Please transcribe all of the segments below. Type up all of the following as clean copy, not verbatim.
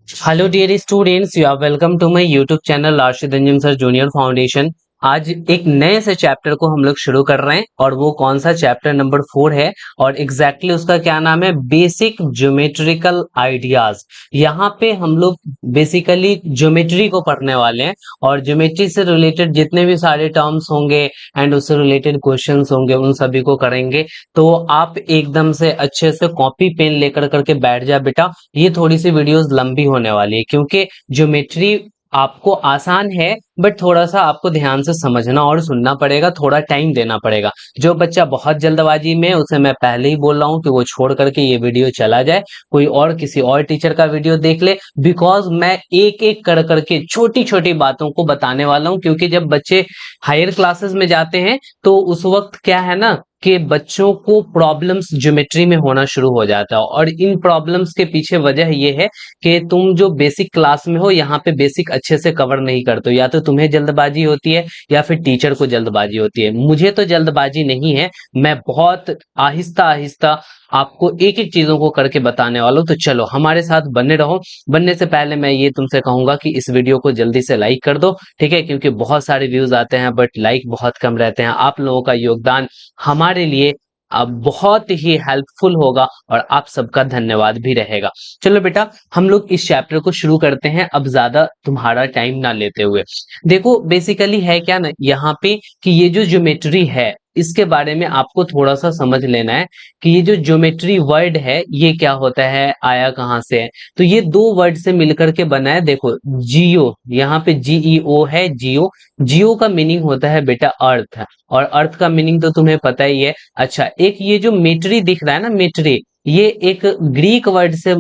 Hello dear students, you are welcome to my YouTube channel Rashid Anjum sir junior foundation. आज एक नए से chapter को हम लोग शुरू कर रहे हैं और वो कौन सा चैप्टर नंबर 4 है और एग्जैक्टली उसका क्या नाम है, बेसिक ज्योमेट्रिकल आइडियाज। यहाँ पे हम लोग बेसिकली ज्योमेट्री को पढ़ने वाले हैं और ज्योमेट्री से रिलेटेड जितने भी सारे टर्म्स होंगे एंड उससे रिलेटेड क्वेश्चंस होंगे उन सभी को करेंगे। तो आप एकदम से अच्छे से कॉपी पेन लेकर करके बैठ जा बेटा। ये थोड़ी सी वीडियोस लंबी होने वाली है क्योंकि ज्योमेट्री आपको आसान है, बट थोड़ा सा आपको ध्यान से समझना और सुनना पड़ेगा, थोड़ा टाइम देना पड़ेगा। जो बच्चा बहुत जल्दबाजी में है, उसे मैं पहले ही बोल रहा हूँ कि वो छोड़ करके ये वीडियो चला जाए, कोई और किसी और टीचर का वीडियो देख ले। बिकॉज मैं एक एक कर करके छोटी छोटी बातों को बताने वाला हूँ, क्योंकि जब बच्चे हायर क्लासेस में जाते हैं तो उस वक्त क्या है ना कि बच्चों को प्रॉब्लम्स ज्योमेट्री में होना शुरू हो जाता है, और इन प्रॉब्लम्स के पीछे वजह ये है कि तुम जो बेसिक क्लास में हो यहाँ पे बेसिक अच्छे से कवर नहीं करते हो। या तो तुम्हें जल्दबाजी होती है या फिर टीचर को जल्दबाजी होती है। मुझे तो जल्दबाजी नहीं है, मैं बहुत आहिस्ता आहिस्ता आपको एक एक चीजों को करके बताने वाला हूँ। तो चलो हमारे साथ बने रहो। बनने से पहले मैं ये तुमसे कहूंगा कि इस वीडियो को जल्दी से लाइक कर दो, ठीक है? क्योंकि बहुत सारे व्यूज आते हैं बट लाइक बहुत कम रहते हैं। आप लोगों का योगदान हमारे लिए अब बहुत ही हेल्पफुल होगा और आप सबका धन्यवाद भी रहेगा। चलो बेटा, हम लोग इस चैप्टर को शुरू करते हैं, अब ज्यादा तुम्हारा टाइम ना लेते हुए। देखो बेसिकली है क्या ना यहाँ पे कि ये जो ज्योमेट्री है इसके बारे में आपको थोड़ा सा समझ लेना है कि ये जो ज्योमेट्री वर्ड है ये क्या होता है, आया कहाँ से है। तो ये दो वर्ड से मिलकर के बना है। देखो जियो, यहाँ पे जीईओ है, जियो। जियो का मीनिंग होता है बेटा अर्थ, और अर्थ का मीनिंग तो तुम्हें पता ही है। अच्छा, एक ये जो मेट्री दिख रहा है ना, मेट्री, ये एक ग्रीक वर्ड से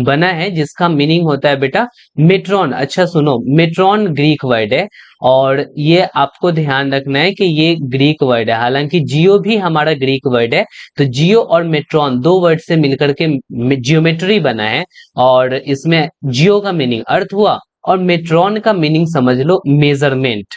बना है जिसका मीनिंग होता है बेटा मेट्रॉन। अच्छा सुनो, मेट्रॉन ग्रीक वर्ड है, और ये आपको ध्यान रखना है कि ये ग्रीक वर्ड है। हालांकि जियो भी हमारा ग्रीक वर्ड है। तो जियो और मेट्रॉन दो वर्ड से मिलकर के जियोमेट्री बना है, और इसमें जियो का मीनिंग अर्थ हुआ और मेट्रॉन का मीनिंग समझ लो मेजरमेंट।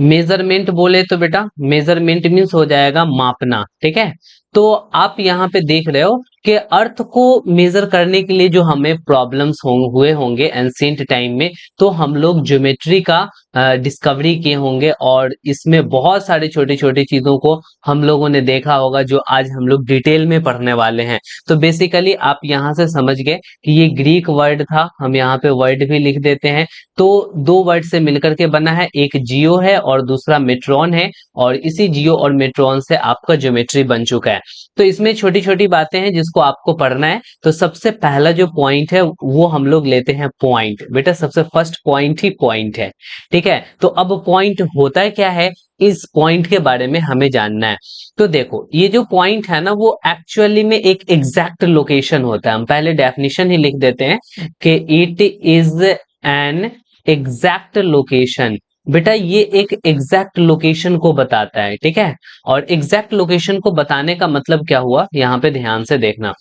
मेजरमेंट बोले तो बेटा मेजरमेंट मीन्स हो जाएगा मापना, ठीक है? तो आप यहाँ पे देख रहे हो कि अर्थ को मेजर करने के लिए जो हमें प्रॉब्लम्स हुए होंगे एंशिएंट टाइम में, तो हम लोग ज्योमेट्री का डिस्कवरी किए होंगे, और इसमें बहुत सारी छोटी छोटी चीजों को हम लोगों ने देखा होगा जो आज हम लोग डिटेल में पढ़ने वाले हैं। तो बेसिकली आप यहाँ से समझ गए कि ये ग्रीक वर्ड था, हम यहाँ पे वर्ड भी लिख देते हैं। तो दो वर्ड से मिलकर के बना है, एक जियो है और दूसरा मेट्रॉन है, और इसी जियो और मेट्रॉन से आपका ज्योमेट्री बन चुका है। तो इसमें छोटी छोटी बातें हैं जिसको आपको पढ़ना है। तो सबसे पहला जो पॉइंट है वो हम लोग लेते हैं पॉइंट। बेटा सबसे फर्स्ट पॉइंट ही पॉइंट है, ठीक है? तो अब पॉइंट होता है क्या है, इस पॉइंट के बारे में हमें जानना है। तो देखो ये जो पॉइंट है ना वो एक्चुअली में एक एग्जैक्ट लोकेशन होता है। हम पहले डेफिनेशन ही लिख देते हैं कि it is an exact location. बेटा ये एक एग्जैक्ट लोकेशन को बताता है, ठीक है? और एग्जैक्ट लोकेशन को बताने का मतलब क्या हुआ, यहाँ पे ध्यान से देखना।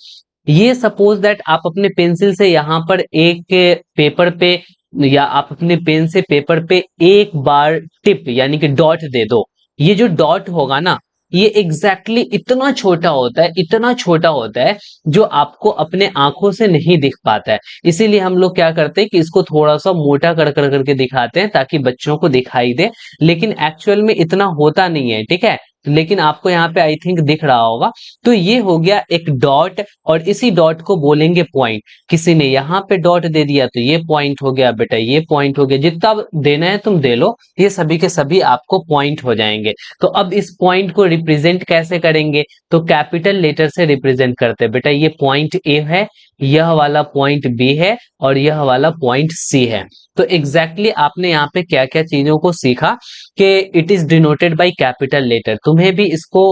ये सपोज दैट आप अपने पेंसिल से यहाँ पर एक पेपर पे, या आप अपने पेन से पेपर पे एक बार टिप यानी कि डॉट दे दो। ये जो डॉट होगा ना, ये एग्जैक्टली इतना छोटा होता है, इतना छोटा होता है जो आपको अपने आंखों से नहीं दिख पाता है। इसीलिए हम लोग क्या करते हैं कि इसको थोड़ा सा मोटा कर कर करके दिखाते हैं ताकि बच्चों को दिखाई दे, लेकिन एक्चुअल में इतना होता नहीं है, ठीक है? लेकिन आपको यहाँ पे आई थिंक दिख रहा होगा। तो ये हो गया एक डॉट, और इसी डॉट को बोलेंगे पॉइंट। किसी ने यहाँ पे डॉट दे दिया तो ये पॉइंट हो गया बेटा, ये पॉइंट हो गया। जितना देना है तुम दे लो, ये सभी के सभी आपको पॉइंट हो जाएंगे। तो अब इस पॉइंट को रिप्रेजेंट कैसे करेंगे, तो कैपिटल लेटर से रिप्रेजेंट करते हैं बेटा। ये पॉइंट ए है, यह वाला पॉइंट बी है, और यह वाला पॉइंट सी है। तो एग्जैक्टली आपने यहाँ पे क्या क्या चीजों को सीखा कि it is denoted by capital letter. तुम्हें भी इसको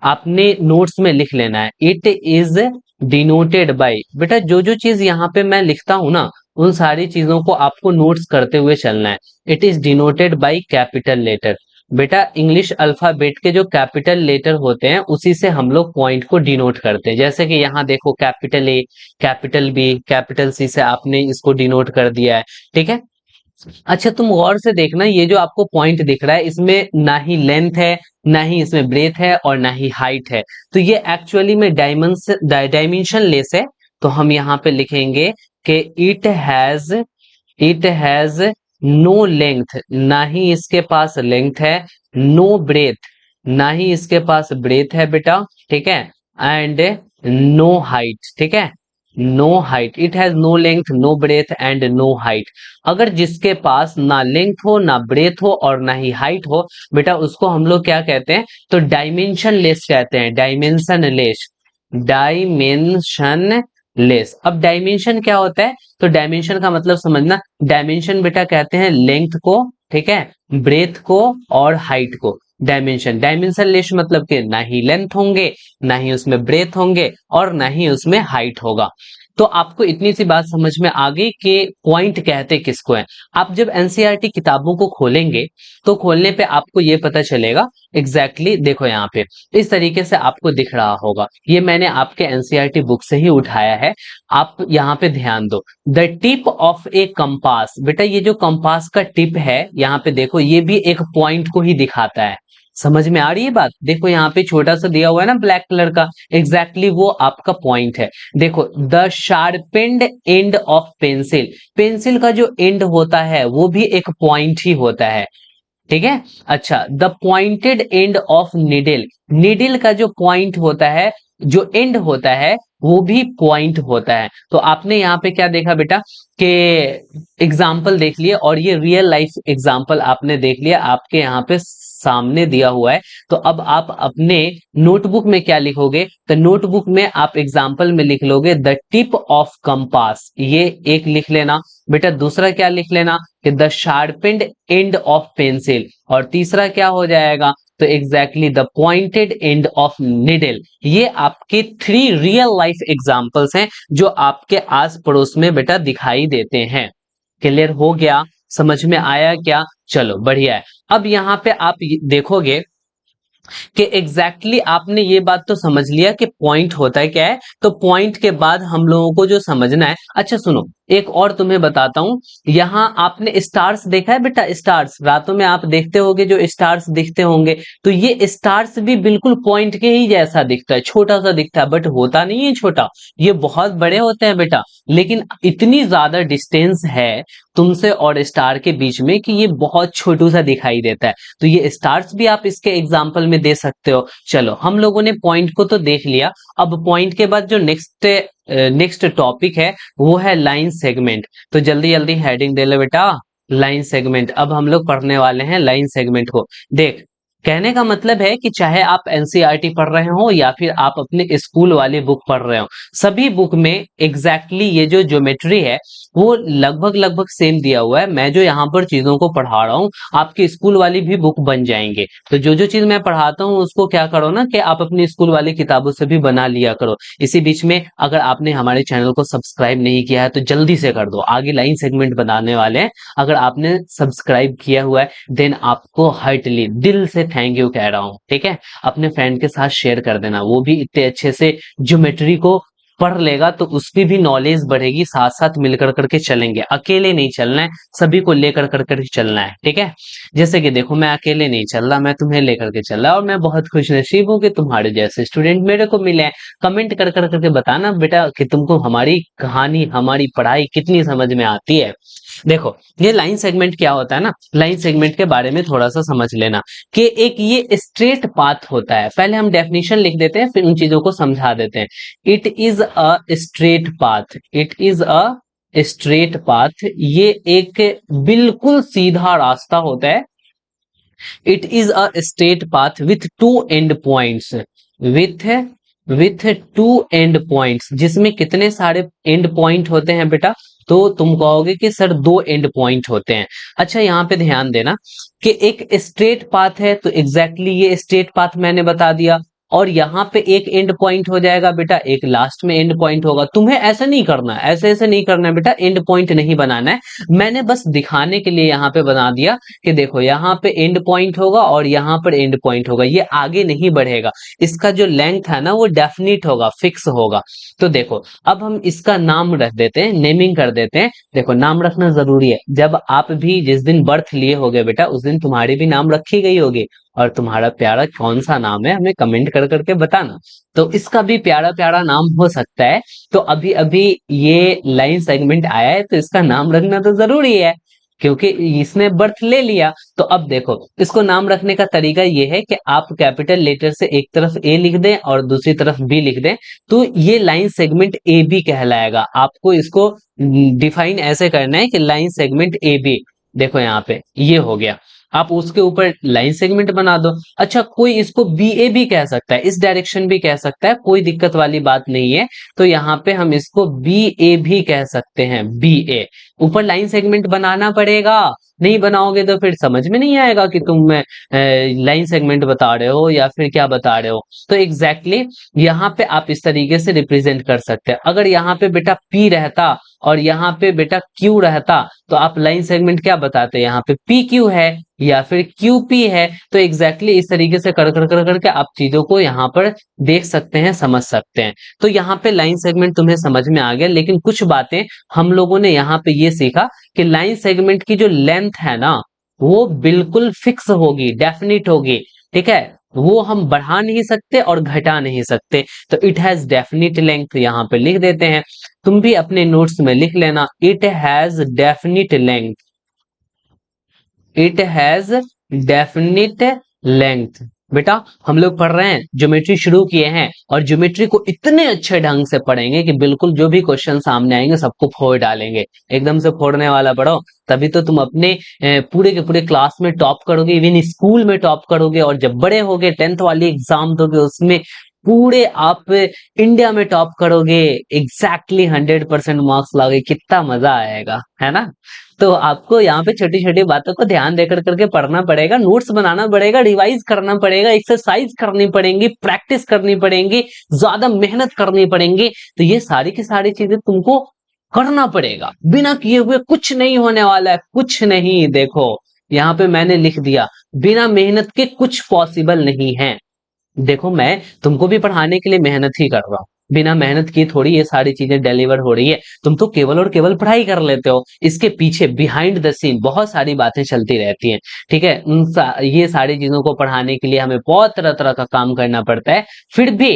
आपने नोट्स में लिख लेना है, इट इज डिनोटेड बाय। बेटा जो जो चीज यहाँ पे मैं लिखता हूं ना, उन सारी चीजों को आपको नोट्स करते हुए चलना है। It is denoted by capital letter. बेटा इंग्लिश अल्फाबेट के जो कैपिटल लेटर होते हैं उसी से हम लोग पॉइंट को डिनोट करते हैं। जैसे कि यहाँ देखो capital A, capital B, capital C से आपने इसको डिनोट कर दिया है, ठीक है? अच्छा तुम गौर से देखना, ये जो आपको पॉइंट दिख रहा है इसमें ना ही लेंथ है, ना ही इसमें ब्रेथ है, और ना ही हाइट है। तो ये एक्चुअली में डायमेंशन लेस है। तो हम यहाँ पे लिखेंगे कि इट हैज नो लेंथ, ना ही इसके पास लेंथ है, नो ब्रेथ, ना ही इसके पास ब्रेथ है बेटा, ठीक है, एंड नो हाइट, ठीक है, no height, it has no length, no breadth and no height. अगर जिसके पास ना लेंथ हो, ना ब्रेथ हो और ना ही हाइट हो बेटा, उसको हम लोग क्या कहते हैं, तो डायमेंशन लेस कहते हैं, डायमेंशन लेस, डायमेंशन लेस। अब डायमेंशन क्या होता है, तो डायमेंशन का मतलब समझना, डायमेंशन बेटा कहते हैं लेंथ को, ठीक है, ब्रेथ को और हाइट को। डायमेंशन, डायमेंशन लेस मतलब कि ना ही लेंथ होंगे, ना ही उसमें ब्रेथ होंगे और ना ही उसमें हाइट होगा। तो आपको इतनी सी बात समझ में आ गई कि पॉइंट कहते किसको है। आप जब एनसीईआरटी किताबों को खोलेंगे तो खोलने पे आपको ये पता चलेगा, देखो यहाँ पे इस तरीके से आपको दिख रहा होगा, ये मैंने आपके एनसीईआरटी बुक से ही उठाया है। आप यहाँ पे ध्यान दो, the tip of A compass, बेटा ये जो कंपास का टिप है यहाँ पे देखो, ये भी एक पॉइंट को ही दिखाता है। समझ में आ रही है बात, देखो यहाँ पे छोटा सा दिया हुआ है ना ब्लैक कलर का, वो आपका पॉइंट है। देखो, the sharpened end of pencil, pencil का जो एंड होता है वो भी एक पॉइंट ही होता है, ठीक है। अच्छा, the pointed end of needle, needle का जो पॉइंट होता है, जो एंड होता है वो भी पॉइंट होता है। तो आपने यहाँ पे क्या देखा बेटा, कि एग्जाम्पल देख लिया, और ये रियल लाइफ एग्जाम्पल आपने देख लिया, आपके यहाँ पे सामने दिया हुआ है। तो अब आप अपने नोटबुक में क्या लिखोगे, तो नोटबुक में आप एग्जाम्पल में लिख लोगे द टिप ऑफ कंपास, ये एक लिख लेना बेटा। दूसरा क्या लिख लेना कि the sharpened end of pencil, और तीसरा क्या हो जाएगा, तो the pointed end of needle. ये आपके 3 रियल लाइफ एग्जांपल्स हैं जो आपके आस पड़ोस में बेटा दिखाई देते हैं। क्लियर हो गया, समझ में आया क्या? चलो बढ़िया है। अब यहाँ पे आप देखोगे कि आपने ये बात तो समझ लिया कि पॉइंट होता है क्या है। तो पॉइंट के बाद हम लोगों को जो समझना है, अच्छा सुनो, एक और तुम्हें बताता हूं। यहाँ आपने स्टार्स देखा है बेटा, स्टार्स रातों में आप देखते होगे, जो स्टार्स दिखते होंगे, तो ये स्टार्स भी बिल्कुल पॉइंट के ही जैसा दिखता है, छोटा सा दिखता है, बट होता नहीं है छोटा, ये बहुत बड़े होते हैं बेटा। लेकिन इतनी ज्यादा डिस्टेंस है तुमसे और स्टार के बीच में कि ये बहुत छोटू सा दिखाई देता है। तो ये स्टार्स भी आप इसके एग्जाम्पल में दे सकते हो। चलो, हम लोगों ने पॉइंट को तो देख लिया। अब पॉइंट के बाद जो नेक्स्ट टॉपिक है वो है लाइन सेगमेंट। तो जल्दी जल्दी हेडिंग दे ले बेटा, लाइन सेगमेंट। अब हम लोग पढ़ने वाले हैं लाइन सेगमेंट को। देख, कहने का मतलब है कि चाहे आप एनसीईआरटी पढ़ रहे हो या फिर आप अपने स्कूल वाली बुक पढ़ रहे हो, सभी बुक में ये जो ज्योमेट्री है वो लगभग लगभग सेम दिया हुआ है। मैं जो यहाँ पर चीजों को पढ़ा रहा हूँ, आपकी स्कूल वाली भी बुक बन जाएंगे। तो जो जो चीज मैं पढ़ाता हूँ उसको क्या करो ना, कि आप अपनी स्कूल वाली किताबों से भी बना लिया करो। इसी बीच में अगर आपने हमारे चैनल को सब्सक्राइब नहीं किया है तो जल्दी से कर दो, आगे लाइन सेगमेंट बनाने वाले हैं। अगर आपने सब्सक्राइब किया हुआ है देन आपको हार्टली दिल से थैंक यू कह रहा हूँ, ठीक है। अपने फ्रेंड के साथ शेयर कर देना, वो भी इतने अच्छे से ज्योमेट्री को पढ़ लेगा तो उसकी भी नॉलेज बढ़ेगी। साथ साथ मिलकर करके चलेंगे, अकेले नहीं चलना है, सभी को लेकर करके चलना है, ठीक है। जैसे कि देखो, मैं अकेले नहीं चल रहा, मैं तुम्हें लेकर के चल रहा, और मैं बहुत खुश नसीब हूँ कि तुम्हारे जैसे स्टूडेंट मेरे को मिले हैं। कमेंट कर कर करके बताना बेटा कि तुमको हमारी कहानी, हमारी पढ़ाई कितनी समझ में आती है। देखो, ये लाइन सेगमेंट क्या होता है ना, लाइन सेगमेंट के बारे में थोड़ा सा समझ लेना कि एक ये स्ट्रेट पाथ होता है। पहले हम डेफिनेशन लिख देते हैं, फिर उन चीजों को समझा देते हैं। It is a straight path, it is a straight path, ये एक बिल्कुल सीधा रास्ता होता है। It is a straight path with to and points, with with to and points, जिसमें कितने सारे एंड पॉइंट होते हैं बेटा, तो तुम कहोगे कि सर 2 एंड पॉइंट होते हैं। अच्छा, यहाँ पे ध्यान देना कि एक स्ट्रेट पाथ है, तो ये स्ट्रेट पाथ मैंने बता दिया, और यहाँ पे एक एंड पॉइंट हो जाएगा बेटा, एक लास्ट में एंड पॉइंट होगा। तुम्हें ऐसा नहीं करना, ऐसे ऐसे नहीं करना है बेटा, एंड पॉइंट नहीं बनाना है। मैंने बस दिखाने के लिए यहाँ पे बना दिया कि देखो, यहाँ पे एंड पॉइंट होगा और यहाँ पर एंड पॉइंट होगा, ये आगे नहीं बढ़ेगा। इसका जो लेंथ है ना वो डेफिनिट होगा, फिक्स होगा। तो देखो, अब हम इसका नाम रख देते हैं, नेमिंग कर देते हैं। देखो, नाम रखना जरूरी है। जब आप भी जिस दिन बर्थ लिए होगे बेटा, उस दिन तुम्हारी भी नाम रखी गई होगी, और तुम्हारा प्यारा कौन सा नाम है हमें कमेंट कर करके बताना। तो इसका भी प्यारा प्यारा नाम हो सकता है। तो अभी अभी ये लाइन सेगमेंट आया है तो इसका नाम रखना तो जरूरी है, क्योंकि इसने बर्थ ले लिया। तो अब देखो इसको नाम रखने का तरीका ये है कि आप कैपिटल लेटर से एक तरफ ए लिख दें और दूसरी तरफ बी लिख दें, तो ये लाइन सेगमेंट ए बी कहलाएगा। आपको इसको डिफाइन ऐसे करना है कि लाइन सेगमेंट ए बी, देखो यहाँ पे ये हो गया, आप उसके ऊपर लाइन सेगमेंट बना दो। अच्छा, कोई इसको बी ए भी कह सकता है, इस डायरेक्शन भी कह सकता है, कोई दिक्कत वाली बात नहीं है। तो यहाँ पे हम इसको बी ए भी कह सकते हैं, बी ए। ऊपर लाइन सेगमेंट बनाना पड़ेगा, नहीं बनाओगे तो फिर समझ में नहीं आएगा कि तुम लाइन सेगमेंट बता रहे हो या फिर क्या बता रहे हो। तो एग्जैक्टली यहाँ पे आप इस तरीके से रिप्रेजेंट कर सकते हैं। अगर यहाँ पे बेटा पी रहता और यहाँ पे बेटा क्यू रहता तो आप लाइन सेगमेंट क्या बताते, यहाँ पे पी क्यू है या फिर क्यू पी है। तो एग्जैक्टली इस तरीके से कर कर कर करके आप चीजों को यहाँ पर देख सकते हैं, समझ सकते हैं। तो यहाँ पे लाइन सेगमेंट तुम्हें समझ में आ गया, लेकिन कुछ बातें हम लोगों ने यहाँ पे ये सीखा कि लाइन सेगमेंट की जो लेंथ है ना वो बिल्कुल फिक्स होगी, डेफिनिट होगी, ठीक है। वो हम बढ़ा नहीं सकते और घटा नहीं सकते। तो इट हैज डेफिनिट लेंथ यहाँ पे लिख देते हैं, तुम भी अपने नोट्स में लिख लेना, it has definite length, it has definite length. बेटा हम लोग पढ़ रहे हैं, ज्योमेट्री शुरू किए हैं और ज्योमेट्री को इतने अच्छे ढंग से पढ़ेंगे कि बिल्कुल जो भी क्वेश्चन सामने आएंगे सबको फोड़ डालेंगे, एकदम से फोड़ने वाला पढ़ो, तभी तो तुम अपने पूरे के पूरे क्लास में टॉप करोगे, इवन स्कूल में टॉप करोगे। और जब बड़े होगे 10th वाली एग्जाम दोगे उसमें पूरे आप इंडिया में टॉप करोगे, एग्जैक्टली 100% मार्क्स लाओगे, कितना मजा आएगा, है ना। तो आपको यहाँ पे छोटी छोटी बातों को ध्यान देकर करके पढ़ना पड़ेगा, नोट्स बनाना पड़ेगा, रिवाइज करना पड़ेगा, एक्सरसाइज करनी पड़ेगी, प्रैक्टिस करनी पड़ेगी, ज्यादा मेहनत करनी पड़ेगी। तो ये सारी की सारी चीजें तुमको करना पड़ेगा, बिना किए हुए कुछ नहीं होने वाला है, कुछ नहीं। देखो यहाँ पे मैंने लिख दिया, बिना मेहनत के कुछ पॉसिबल नहीं है। देखो मैं तुमको भी पढ़ाने के लिए मेहनत ही कर रहा हूँ, बिना मेहनत की थोड़ी ये सारी चीजें डिलीवर हो रही है। तुम तो केवल और केवल पढ़ाई कर लेते हो, इसके पीछे बिहाइंड द सीन बहुत सारी बातें चलती रहती हैं, ठीक है। ये सारी चीजों को पढ़ाने के लिए हमें बहुत तरह तरह का काम करना पड़ता है, फिर भी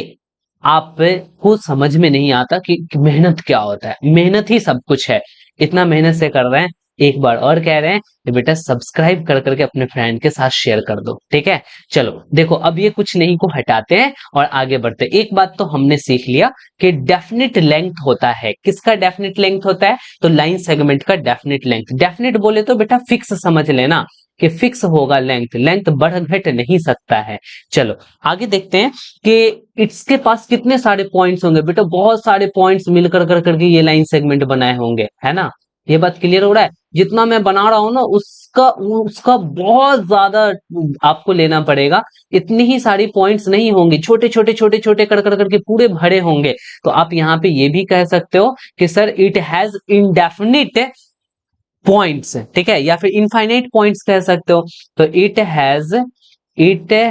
आपको समझ में नहीं आता कि मेहनत क्या होता है। मेहनत ही सब कुछ है, इतना मेहनत से कर रहे हैं। एक बार और कह रहे हैं कि बेटा सब्सक्राइब कर करके अपने फ्रेंड के साथ शेयर कर दो, ठीक है। चलो देखो अब ये कुछ नहीं को हटाते हैं और आगे बढ़ते हैं। एक बात तो हमने सीख लिया कि डेफिनिट लेंथ होता है, किसका डेफिनिट लेंथ होता है, तो लाइन सेगमेंट का डेफिनिट लेंथ। डेफिनिट बोले तो बेटा फिक्स समझ लेना कि फिक्स होगा लेंथ, लेंथ बढ़ घट नहीं सकता है। चलो आगे देखते हैं कि इसके पास कितने सारे पॉइंट्स होंगे। बेटा बहुत सारे पॉइंट्स मिलकर कर करके ये लाइन सेगमेंट बनाए होंगे, है ना। ये बात क्लियर हो रहा है, जितना मैं बना रहा हूं ना उसका उसका बहुत ज्यादा आपको लेना पड़ेगा। इतनी ही सारी पॉइंट्स नहीं होंगी, छोटे छोटे छोटे छोटे कर कर करके पूरे भरे होंगे। तो आप यहाँ पे ये भी कह सकते हो कि sir it has indefinite points, ठीक है, या फिर इनफाइनाइट पॉइंट्स कह सकते हो। तो इट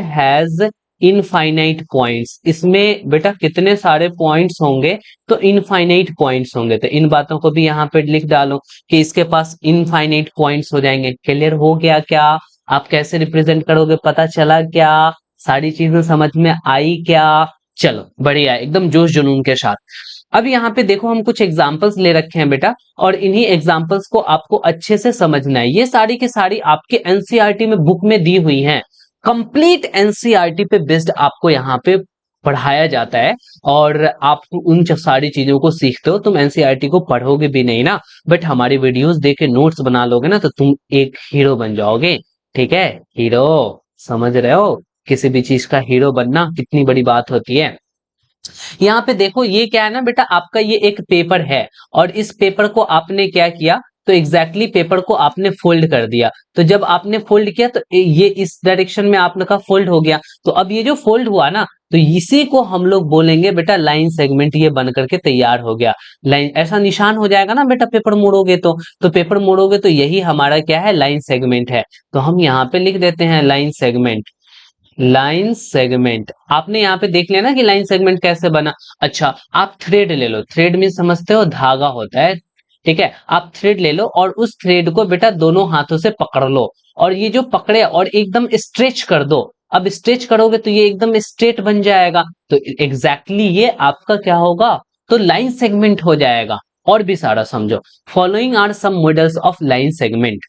हैज इनफाइनाइट पॉइंट्स। इसमें बेटा कितने सारे पॉइंट्स होंगे, तो इनफाइनाइट पॉइंट्स होंगे। तो इन बातों को भी यहाँ पे लिख डालो कि इसके पास इनफाइनाइट पॉइंट्स हो जाएंगे। क्लियर हो गया क्या, आप कैसे रिप्रेजेंट करोगे पता चला क्या, सारी चीजें समझ में आई क्या। चलो बढ़िया, एकदम जोश जुनून के साथ। अब यहाँ पे देखो हम कुछ एग्जाम्पल्स ले रखे हैं बेटा, और इन्हीं एग्जाम्पल्स को आपको अच्छे से समझना है। ये सारी की सारी आपके एनसीईआरटी में बुक में दी हुई हैं, कंप्लीट एनसीईआरटी पे बेस्ड आपको यहाँ पे पढ़ाया जाता है। और आप उन सारी चीजों को सीखते हो, तुम एनसीईआरटी को पढ़ोगे भी नहीं ना, बट हमारी वीडियोस देख के नोट्स बना लोगे ना, तो तुम एक हीरो बन जाओगे, ठीक है। हीरो, समझ रहे हो, किसी भी चीज का हीरो बनना कितनी बड़ी बात होती है। यहाँ पे देखो ये क्या है ना बेटा, आपका ये एक पेपर है और इस पेपर को आपने क्या किया, तो एग्जैक्टली पेपर को आपने फोल्ड कर दिया। तो जब आपने फोल्ड किया तो ये इस डायरेक्शन में आपका फोल्ड हो गया। तो अब ये जो फोल्ड हुआ ना, तो इसी को हम लोग बोलेंगे बेटा लाइन सेगमेंट, ये बन करके तैयार हो गया। लाइन ऐसा निशान हो जाएगा ना बेटा, पेपर मोड़ोगे तो पेपर मोड़ोगे तो यही हमारा क्या है, लाइन सेगमेंट है। तो हम यहाँ पे लिख देते हैं लाइन सेगमेंट। लाइन सेगमेंट आपने यहाँ पे देख लिया ना कि लाइन सेगमेंट कैसे बना। अच्छा आप थ्रेड ले लो, थ्रेड में समझते हो धागा होता है, ठीक है। आप थ्रेड ले लो और उस थ्रेड को बेटा दोनों हाथों से पकड़ लो, और ये जो पकड़े और एकदम स्ट्रेच कर दो, अब स्ट्रेच करोगे तो ये एकदम स्ट्रेट बन जाएगा, तो एग्जैक्टली ये आपका क्या होगा, तो लाइन सेगमेंट हो जाएगा। और भी सारा समझो, following are some models of line segment.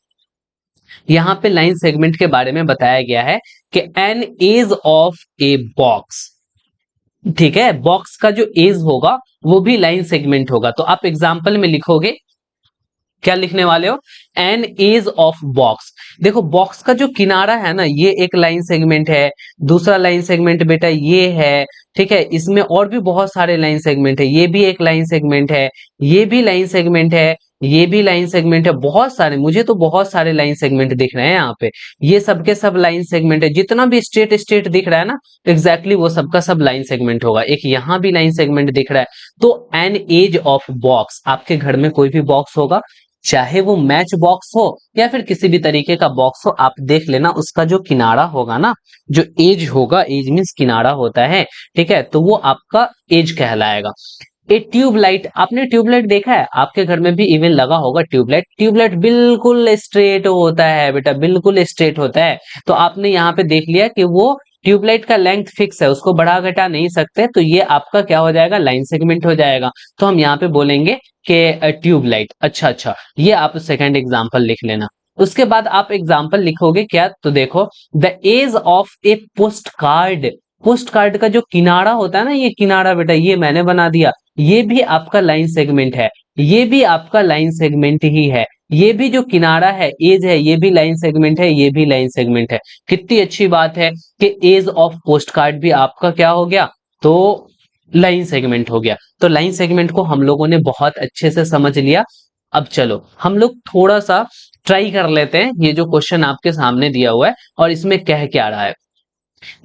यहां पे लाइन सेगमेंट के बारे में बताया गया है कि an edge of a box, ठीक है, बॉक्स का जो एज होगा वो भी लाइन सेगमेंट होगा। तो आप एग्जांपल में लिखोगे, क्या लिखने वाले हो, एन एज ऑफ बॉक्स। देखो बॉक्स का जो किनारा है ना, ये एक लाइन सेगमेंट है, दूसरा लाइन सेगमेंट बेटा ये है, ठीक है, इसमें और भी बहुत सारे लाइन सेगमेंट है, ये भी एक लाइन सेगमेंट है, ये भी लाइन सेगमेंट है, ये भी लाइन सेगमेंट है, बहुत सारे, मुझे तो बहुत सारे लाइन सेगमेंट दिख रहे हैं यहाँ पे, ये सबके सब लाइन सेगमेंट है, जितना भी स्ट्रेट स्ट्रेट दिख रहा है ना, एग्जैक्टली वो सबका सब लाइन सेगमेंट होगा। एक यहाँ भी लाइन सेगमेंट दिख रहा है। तो एन एज ऑफ बॉक्स, आपके घर में कोई भी बॉक्स होगा, चाहे वो मैच बॉक्स हो या फिर किसी भी तरीके का बॉक्स हो, आप देख लेना उसका जो किनारा होगा ना, जो एज होगा, एज मींस किनारा होता है, ठीक है, तो वो आपका एज कहलाएगा। ए ट्यूबलाइट, आपने ट्यूबलाइट देखा है, आपके घर में भी इवन लगा होगा ट्यूबलाइट, ट्यूबलाइट बिल्कुल स्ट्रेट होता है बेटा, बिल्कुल स्ट्रेट होता है। तो आपने यहाँ पे देख लिया कि वो ट्यूबलाइट का लेंथ फिक्स है, उसको बढ़ा घटा नहीं सकते, तो ये आपका क्या हो जाएगा, लाइन सेगमेंट हो जाएगा। तो हम यहाँ पे बोलेंगे कि ट्यूबलाइट। अच्छा, ये आप सेकंड एग्जांपल लिख लेना। उसके बाद आप एग्जांपल लिखोगे क्या, तो देखो, the edge of a post card, post card का जो किनारा होता है ना, ये किनारा बेटा ये मैंने बना दिया, ये भी आपका लाइन सेगमेंट है, ये भी आपका लाइन सेगमेंट ही है, ये भी जो किनारा है, एज है, ये भी लाइन सेगमेंट है, ये भी लाइन सेगमेंट है। कितनी अच्छी बात है कि एज ऑफ पोस्ट कार्ड भी आपका क्या हो गया, तो लाइन सेगमेंट हो गया। तो लाइन सेगमेंट को हम लोगों ने बहुत अच्छे से समझ लिया। अब चलो हम लोग थोड़ा सा ट्राई कर लेते हैं, ये जो क्वेश्चन आपके सामने दिया हुआ है और इसमें कह क्या रहा है।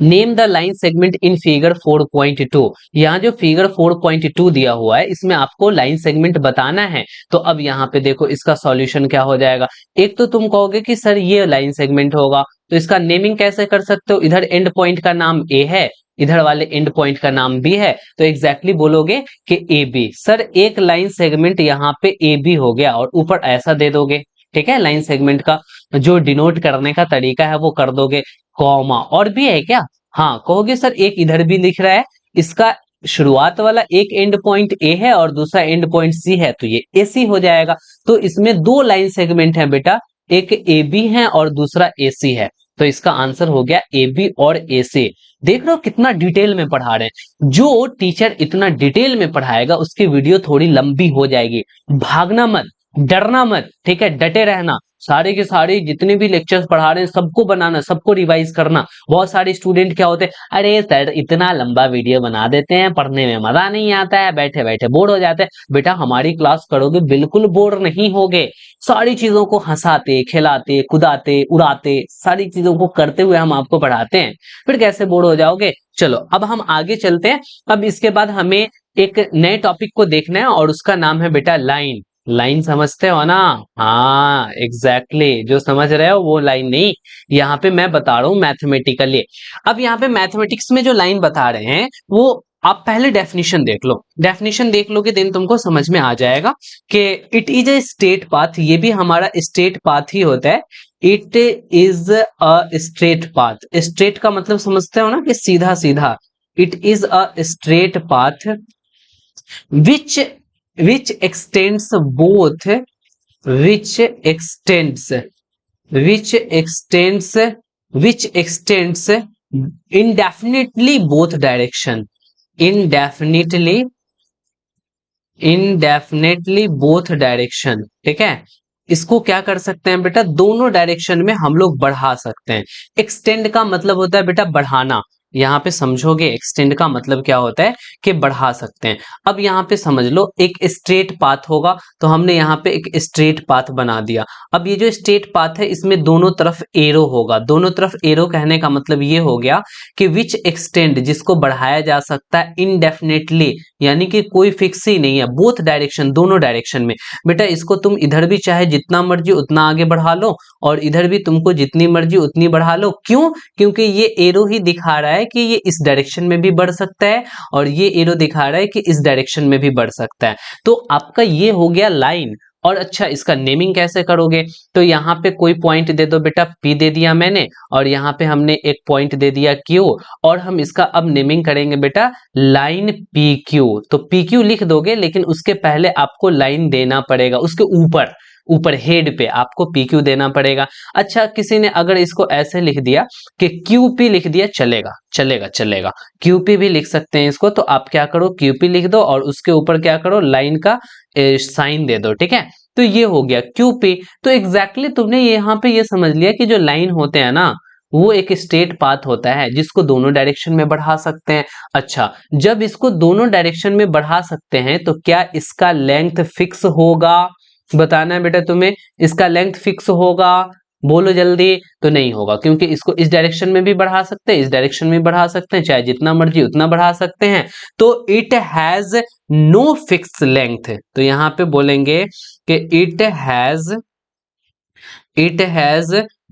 Name the line segment in figure 4.2। यहाँ जो फिगर 4.2 दिया हुआ है, इसमें आपको लाइन सेगमेंट बताना है। तो अब यहाँ पे देखो इसका सॉल्यूशन क्या हो जाएगा। एक तो तुम कहोगे कि सर ये लाइन सेगमेंट होगा, तो इसका नेमिंग कैसे कर सकते हो, इधर एंड पॉइंट का नाम ए है, इधर वाले एंड पॉइंट का नाम बी है, तो एग्जैक्टली बोलोगे कि ए बी। सर एक लाइन सेगमेंट यहाँ पे ए बी हो गया और ऊपर ऐसा दे दोगे, ठीक है, लाइन सेगमेंट का जो डिनोट करने का तरीका है वो कर दोगे, कॉमा। और भी है क्या, हाँ कहोगे सर एक इधर भी लिख रहा है, इसका शुरुआत वाला एक एंड पॉइंट ए है और दूसरा एंड पॉइंट सी है, तो ये ए सी हो जाएगा। तो इसमें दो लाइन सेगमेंट है बेटा, एक ए बी है और दूसरा ए सी है, तो इसका आंसर हो गया ए बी और ए सी। देख रहे हो कितना डिटेल में पढ़ा रहे हैं, जो टीचर इतना डिटेल में पढ़ाएगा उसकी वीडियो थोड़ी लंबी हो जाएगी। भागना मत, डरना मत, ठीक है, डटे रहना, सारे के सारे जितने भी लेक्चर्स पढ़ा रहे हैं सबको बनाना, सबको रिवाइज करना। बहुत सारे स्टूडेंट क्या होते हैं, अरे सर इतना लंबा वीडियो बना देते हैं, पढ़ने में मजा नहीं आता है, बैठे बैठे बोर हो जाते हैं। बेटा हमारी क्लास करोगे बिल्कुल बोर नहीं होगे, सारी चीजों को हंसाते खिलाते कुदाते उड़ाते, सारी चीजों को करते हुए हम आपको पढ़ाते हैं, फिर कैसे बोर हो जाओगे। चलो अब हम आगे चलते हैं। अब इसके बाद हमें एक नए टॉपिक को देखना है और उसका नाम है बेटा लाइन। लाइन समझते हो ना, हाँ एग्जैक्टली, जो समझ रहे हो वो लाइन नहीं, यहाँ पे मैं बता रहा हूँ मैथमेटिकली। अब यहाँ पे मैथमेटिक्स में जो लाइन बता रहे हैं वो आप पहले डेफिनेशन देख लो, डेफिनेशन देख लोगे देन तुमको समझ में आ जाएगा कि it is a straight path, ये भी हमारा स्ट्रेट पाथ ही होता है। It is a straight path, straight का मतलब समझते हो ना कि सीधा सीधा, it is a straight path which which extends both which extends which extends which extends indefinitely both direction, indefinitely indefinitely both direction, ठीक है। इसको क्या कर सकते हैं बेटा, दोनों डायरेक्शन में हम लोग बढ़ा सकते हैं। एक्सटेंड का मतलब होता है बेटा बढ़ाना, यहाँ पे समझोगे एक्सटेंड का मतलब क्या होता है कि बढ़ा सकते हैं। अब यहाँ पे समझ लो एक स्ट्रेट पाथ होगा, तो हमने यहाँ पे एक स्ट्रेट पाथ बना दिया। अब ये जो स्ट्रेट पाथ है इसमें दोनों तरफ एरो होगा, दोनों तरफ एरो कहने का मतलब ये हो गया कि विच एक्सटेंड, जिसको बढ़ाया जा सकता है इनडेफिनेटली, यानी कि कोई फिक्स ही नहीं है, बोथ डायरेक्शन, दोनों डायरेक्शन में। बेटा इसको तुम इधर भी चाहे जितना मर्जी उतना आगे बढ़ा लो और इधर भी तुमको जितनी मर्जी उतनी बढ़ा लो, क्यों, क्योंकि ये एरो ही दिखा रहा है कि ये इस डायरेक्शन में भी बढ़ सकता है और ये एरो दिखा रहा है कि इस डायरेक्शन में भी बढ़ सकता है। तो आपका ये हो गया लाइन। और अच्छा इसका नेमिंग कैसे करोगे, तो यहाँ पे कोई पॉइंट दे दो बेटा, P दे दिया मैंने, और यहाँ पे हमने एक पॉइंट दे दिया Q, और हम इसका अब नेमिंग करेंगे बेटा लाइन PQ। तो PQ लिख दोगे, लेकिन उसके पहले आपको लाइन देना पड़ेगा, उसके ऊपर ऊपर हेड पे आपको PQ देना पड़ेगा। अच्छा किसी ने अगर इसको ऐसे लिख दिया कि QP लिख दिया, चलेगा चलेगा चलेगा, QP भी लिख सकते हैं इसको। तो आप क्या करो, QP लिख दो और उसके ऊपर क्या करो, लाइन का साइन दे दो, ठीक है। तो ये हो गया QP। तो एग्जैक्टली तुमने यहाँ पे ये समझ लिया कि जो लाइन होते हैं ना, वो एक स्ट्रेट पाथ होता है जिसको दोनों डायरेक्शन में बढ़ा सकते हैं। अच्छा जब इसको दोनों डायरेक्शन में बढ़ा सकते हैं तो क्या इसका लेंथ फिक्स होगा, बताना है बेटा तुम्हें, इसका लेंथ फिक्स होगा, बोलो जल्दी। तो नहीं होगा, क्योंकि इसको इस डायरेक्शन में भी बढ़ा सकते हैं, इस डायरेक्शन में बढ़ा सकते हैं, चाहे जितना मर्जी उतना बढ़ा सकते हैं। तो it has no fix length. तो यहां पे बोलेंगे कि it has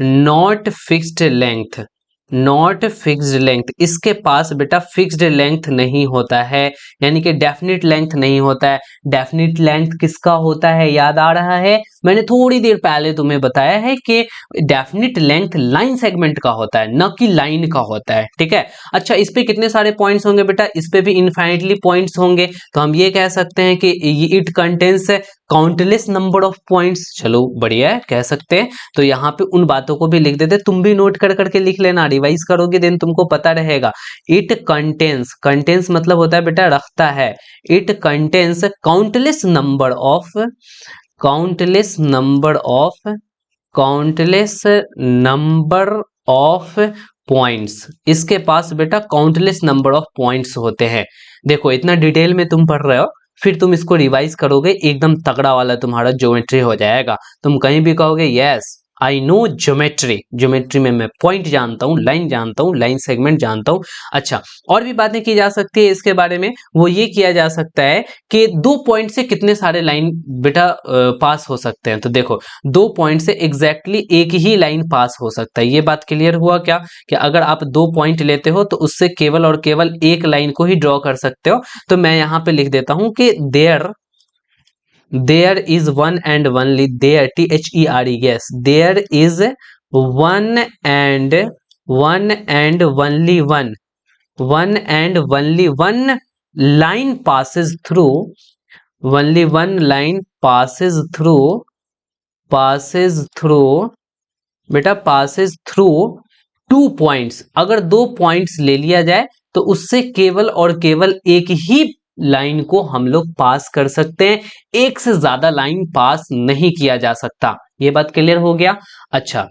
not fixed length, not fixed length, इसके पास बेटा फिक्स्ड लेंथ नहीं होता है, यानी कि डेफिनेट लेंथ नहीं होता है। डेफिनेट लेंथ किसका होता है, याद आ रहा है, मैंने थोड़ी देर पहले तुम्हें बताया है कि डेफिनेट लेंथ लाइन सेगमेंट का होता है, न कि लाइन का होता है, ठीक है। अच्छा इस पे कितने सारे पॉइंट्स होंगे बेटा, इस पे भी इनफाइनाइटली पॉइंट्स होंगे। तो हम ये कह सकते हैं कि it contains countless number of points. चलो बढ़िया है, कह सकते हैं। तो यहाँ पे उन बातों को भी लिख देते, तुम भी नोट कर करके लिख लेना, रिवाइज करोगे देन तुमको पता रहेगा। इट कंटेन्स, कंटेन्स मतलब होता है बेटा रखता है, it contains countless number of, countless number of, countless number of points, इसके पास बेटा काउंटलेस नंबर ऑफ पॉइंट्स होते हैं। देखो इतना डिटेल में तुम पढ़ रहे हो, फिर तुम इसको रिवाइज करोगे एकदम तगड़ा वाला तुम्हारा ज्योमेट्री हो जाएगा। तुम कहीं भी कहोगे yes I know geometry, geometry में मैं पॉइंट जानता हूँ, लाइन जानता हूँ, लाइन सेगमेंट जानता हूँ। अच्छा और भी बातें की जा सकती है इसके बारे में, वो ये किया जा सकता है कि दो पॉइंट से कितने सारे लाइन बेटा पास हो सकते हैं। तो देखो दो पॉइंट से एग्जैक्टली एक ही लाइन पास हो सकता है। ये बात क्लियर हुआ क्या, कि अगर आप दो पॉइंट लेते हो तो उससे केवल और केवल एक लाइन को ही ड्रॉ कर सकते हो। तो मैं यहाँ पे लिख देता हूं कि there is one and only, there THERE, yes there is one and only one line passes through, only one line passes through बेटा passes through टू पॉइंट्स। अगर दो पॉइंट्स ले लिया जाए तो उससे केवल और केवल एक ही लाइन को हम लोग पास कर सकते हैं, एक से ज्यादा लाइन पास नहीं किया जा सकता। ये बात क्लियर हो गया। अच्छा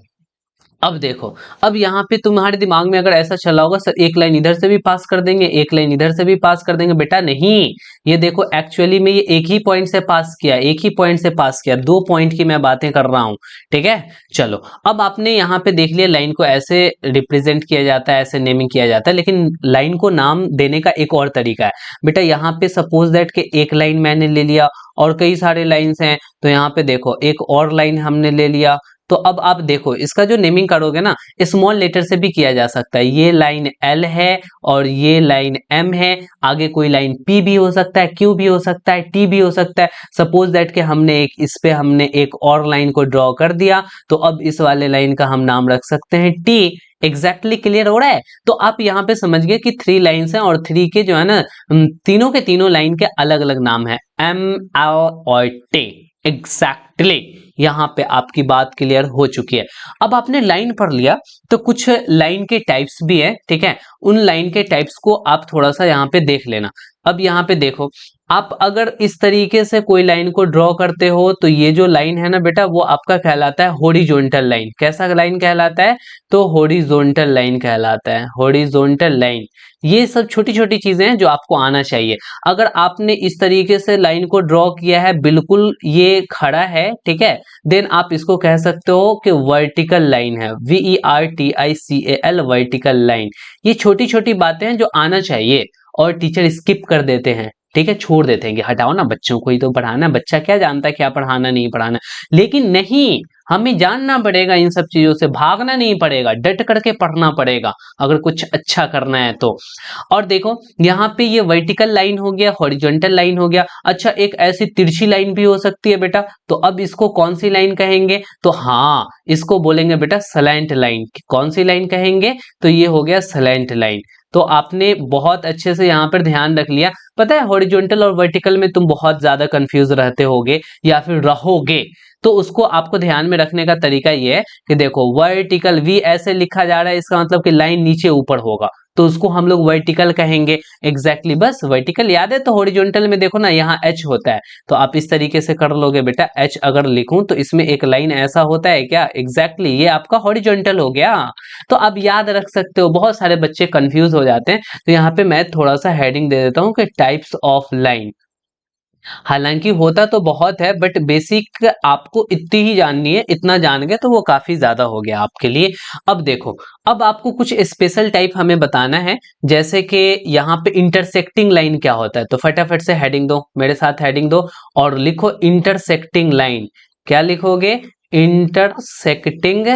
अब देखो, अब यहाँ पे तुम्हारे दिमाग में अगर ऐसा चला होगा सर एक लाइन इधर से भी पास कर देंगे, एक लाइन इधर से भी पास कर देंगे, बेटा नहीं, ये देखो एक्चुअली में ये एक ही पॉइंट से पास किया, एक ही पॉइंट से पास किया, दो पॉइंट की मैं बातें कर रहा हूं, ठीक है। चलो अब आपने यहाँ पे देख लिया लाइन को ऐसे रिप्रेजेंट किया जाता है, ऐसे नेमिंग किया जाता है, लेकिन लाइन को नाम देने का एक और तरीका है बेटा। यहाँ पे सपोज दैट कि एक लाइन मैंने ले लिया और कई सारे लाइन्स हैं, तो यहाँ पे देखो एक और लाइन हमने ले लिया। तो अब आप देखो इसका जो नेमिंग करोगे ना, स्मॉल लेटर से भी किया जा सकता है। ये लाइन L है और ये लाइन M है, आगे कोई लाइन P भी हो सकता है, Q भी हो सकता है, T भी हो सकता है। सपोज दैट कि हमने एक इस पे हमने एक और लाइन को ड्रॉ कर दिया, तो अब इस वाले लाइन का हम नाम रख सकते हैं T। एग्जैक्टली क्लियर हो रहा है। तो आप यहाँ पे समझ गए कि थ्री लाइन्स हैं और थ्री के जो है ना तीनों के तीनों लाइन के अलग अलग नाम है, ML और T। एग्जैक्टली यहाँ पे आपकी बात क्लियर हो चुकी है। अब आपने लाइन पढ़ लिया, तो कुछ लाइन के टाइप्स भी है, ठीक है। उन लाइन के टाइप्स को आप थोड़ा सा यहाँ पे देख लेना। अब यहाँ पे देखो, आप अगर इस तरीके से कोई लाइन को ड्रॉ करते हो तो ये जो लाइन है ना बेटा, वो आपका कहलाता है हॉरिजॉन्टल लाइन। कैसा लाइन कहलाता है, तो हॉरिजॉन्टल लाइन कहलाता है, हॉरिजॉन्टल लाइन। ये सब छोटी छोटी चीजें हैं जो आपको आना चाहिए। अगर आपने इस तरीके से लाइन को ड्रॉ किया है, बिल्कुल ये खड़ा है, ठीक है, देन आप इसको कह सकते हो कि वर्टिकल लाइन है, VERTICAL, वर्टिकल लाइन। ये छोटी छोटी बातें हैं जो आना चाहिए और टीचर स्किप कर देते हैं, ठीक है, छोड़ देते हैं कि हटाओ ना, बच्चों को ही तो पढ़ाना है, बच्चा क्या जानता है क्या पढ़ाना नहीं पढ़ाना। लेकिन नहीं, हमें जानना पड़ेगा, इन सब चीजों से भागना नहीं पड़ेगा, डट करके पढ़ना पड़ेगा अगर कुछ अच्छा करना है तो। और देखो यहाँ पे ये वर्टिकल लाइन हो गया, हॉरिजॉन्टल लाइन हो गया। अच्छा, एक ऐसी तिरछी लाइन भी हो सकती है बेटा, तो अब इसको कौन सी लाइन कहेंगे? तो हाँ, इसको बोलेंगे बेटा स्लैंट लाइन। कौन सी लाइन कहेंगे? तो ये हो गया स्लैंट लाइन। तो आपने बहुत अच्छे से यहाँ पर ध्यान रख लिया। पता है हॉरिजॉन्टल और वर्टिकल में तुम बहुत ज्यादा कंफ्यूज रहते होगे या फिर रहोगे, तो उसको आपको ध्यान में रखने का तरीका ये है कि देखो वर्टिकल वी ऐसे लिखा जा रहा है, इसका मतलब कि लाइन नीचे ऊपर होगा, तो उसको हम लोग वर्टिकल कहेंगे। एग्जैक्टली बस वर्टिकल याद है तो हॉरिजॉन्टल में देखो ना यहाँ एच होता है, तो आप इस तरीके से कर लोगे बेटा। एच अगर लिखूं तो इसमें एक लाइन ऐसा होता है क्या? एग्जैक्टली ये आपका हॉरिजॉन्टल हो गया। तो अब याद रख सकते हो, बहुत सारे बच्चे कंफ्यूज हो जाते हैं, तो यहाँ पे मैं थोड़ा सा हेडिंग दे देता हूँ कि टाइप्स ऑफ लाइन। हालांकि होता तो बहुत है बट बेसिक आपको इतनी ही जाननी है, इतना जान गए तो वो काफी ज्यादा हो गया आपके लिए। अब देखो, अब आपको कुछ स्पेशल टाइप हमें बताना है, जैसे कि यहाँ पे इंटरसेक्टिंग लाइन क्या होता है। तो फटाफट से हेडिंग दो, मेरे साथ हेडिंग दो और लिखो इंटरसेक्टिंग लाइन। क्या लिखोगे? Intersecting,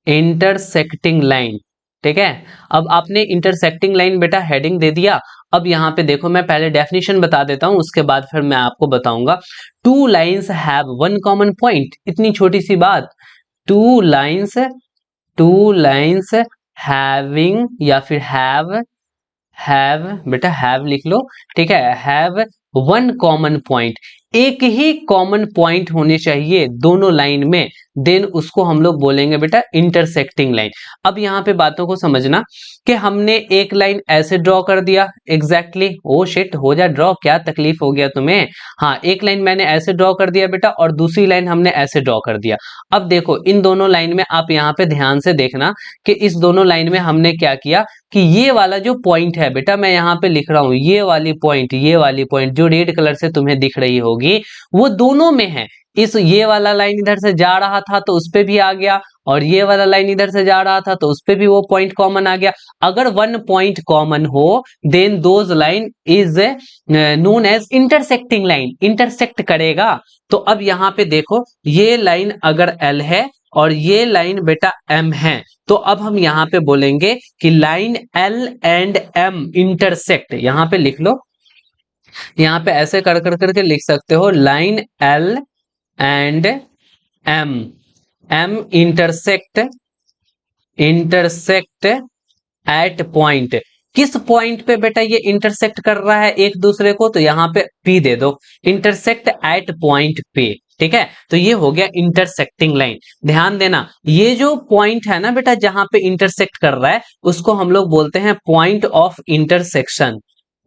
intersecting line. ठीक है, अब आपने इंटरसेक्टिंग लाइन बेटा हेडिंग दे दिया। अब यहाँ पे देखो, मैं पहले डेफिनेशन बता देता हूं, उसके बाद फिर मैं आपको बताऊंगा। Two lines have one common point, इतनी छोटी सी बात। Two lines, two lines having या फिर हैव बेटा हैव लिख लो। ठीक है, हैव वन कॉमन पॉइंट, एक ही कॉमन पॉइंट होने चाहिए दोनों लाइन में, देन उसको हम लोग बोलेंगे बेटा इंटरसेक्टिंग लाइन। अब यहाँ पे बातों को समझना कि हमने एक लाइन ऐसे ड्रॉ कर दिया। एग्जैक्टली ओ शिट, हो जा ड्रॉ, क्या तकलीफ हो गया तुम्हें? हाँ, एक लाइन मैंने ऐसे ड्रॉ कर दिया बेटा और दूसरी लाइन हमने ऐसे ड्रॉ कर दिया। अब देखो इन दोनों लाइन में आप यहाँ पे ध्यान से देखना कि इस दोनों लाइन में हमने क्या किया कि ये वाला जो पॉइंट है बेटा, मैं यहाँ पे लिख रहा हूं ये वाली पॉइंट, ये वाली पॉइंट जो रेड कलर से तुम्हें दिख रही होगी, वो दोनों में है। इस ये वाला लाइन इधर से जा रहा था तो उस पे भी आ गया, और ये वाला लाइन इधर से जा रहा था तो उस पे भी वो पॉइंट कॉमन आ गया। अगर वन पॉइंट कॉमन हो then those line is known as intersecting line, intersect करेगा। तो अब यहाँ पे देखो, ये लाइन अगर एल है और ये लाइन बेटा एम है, तो अब हम यहाँ पे बोलेंगे कि line L and M intersect. यहाँ पे लिख लो, यहाँ पे ऐसे कर कर करके लिख सकते हो, line L and M, M intersect, intersect at point. किस पॉइंट पे बेटा ये इंटरसेक्ट कर रहा है एक दूसरे को? तो यहाँ पे P दे दो, इंटरसेक्ट एट पॉइंट पे। ठीक है, तो ये हो गया इंटरसेक्टिंग लाइन। ध्यान देना, ये जो पॉइंट है ना बेटा जहां पे इंटरसेक्ट कर रहा है, उसको हम लोग बोलते हैं point of intersection,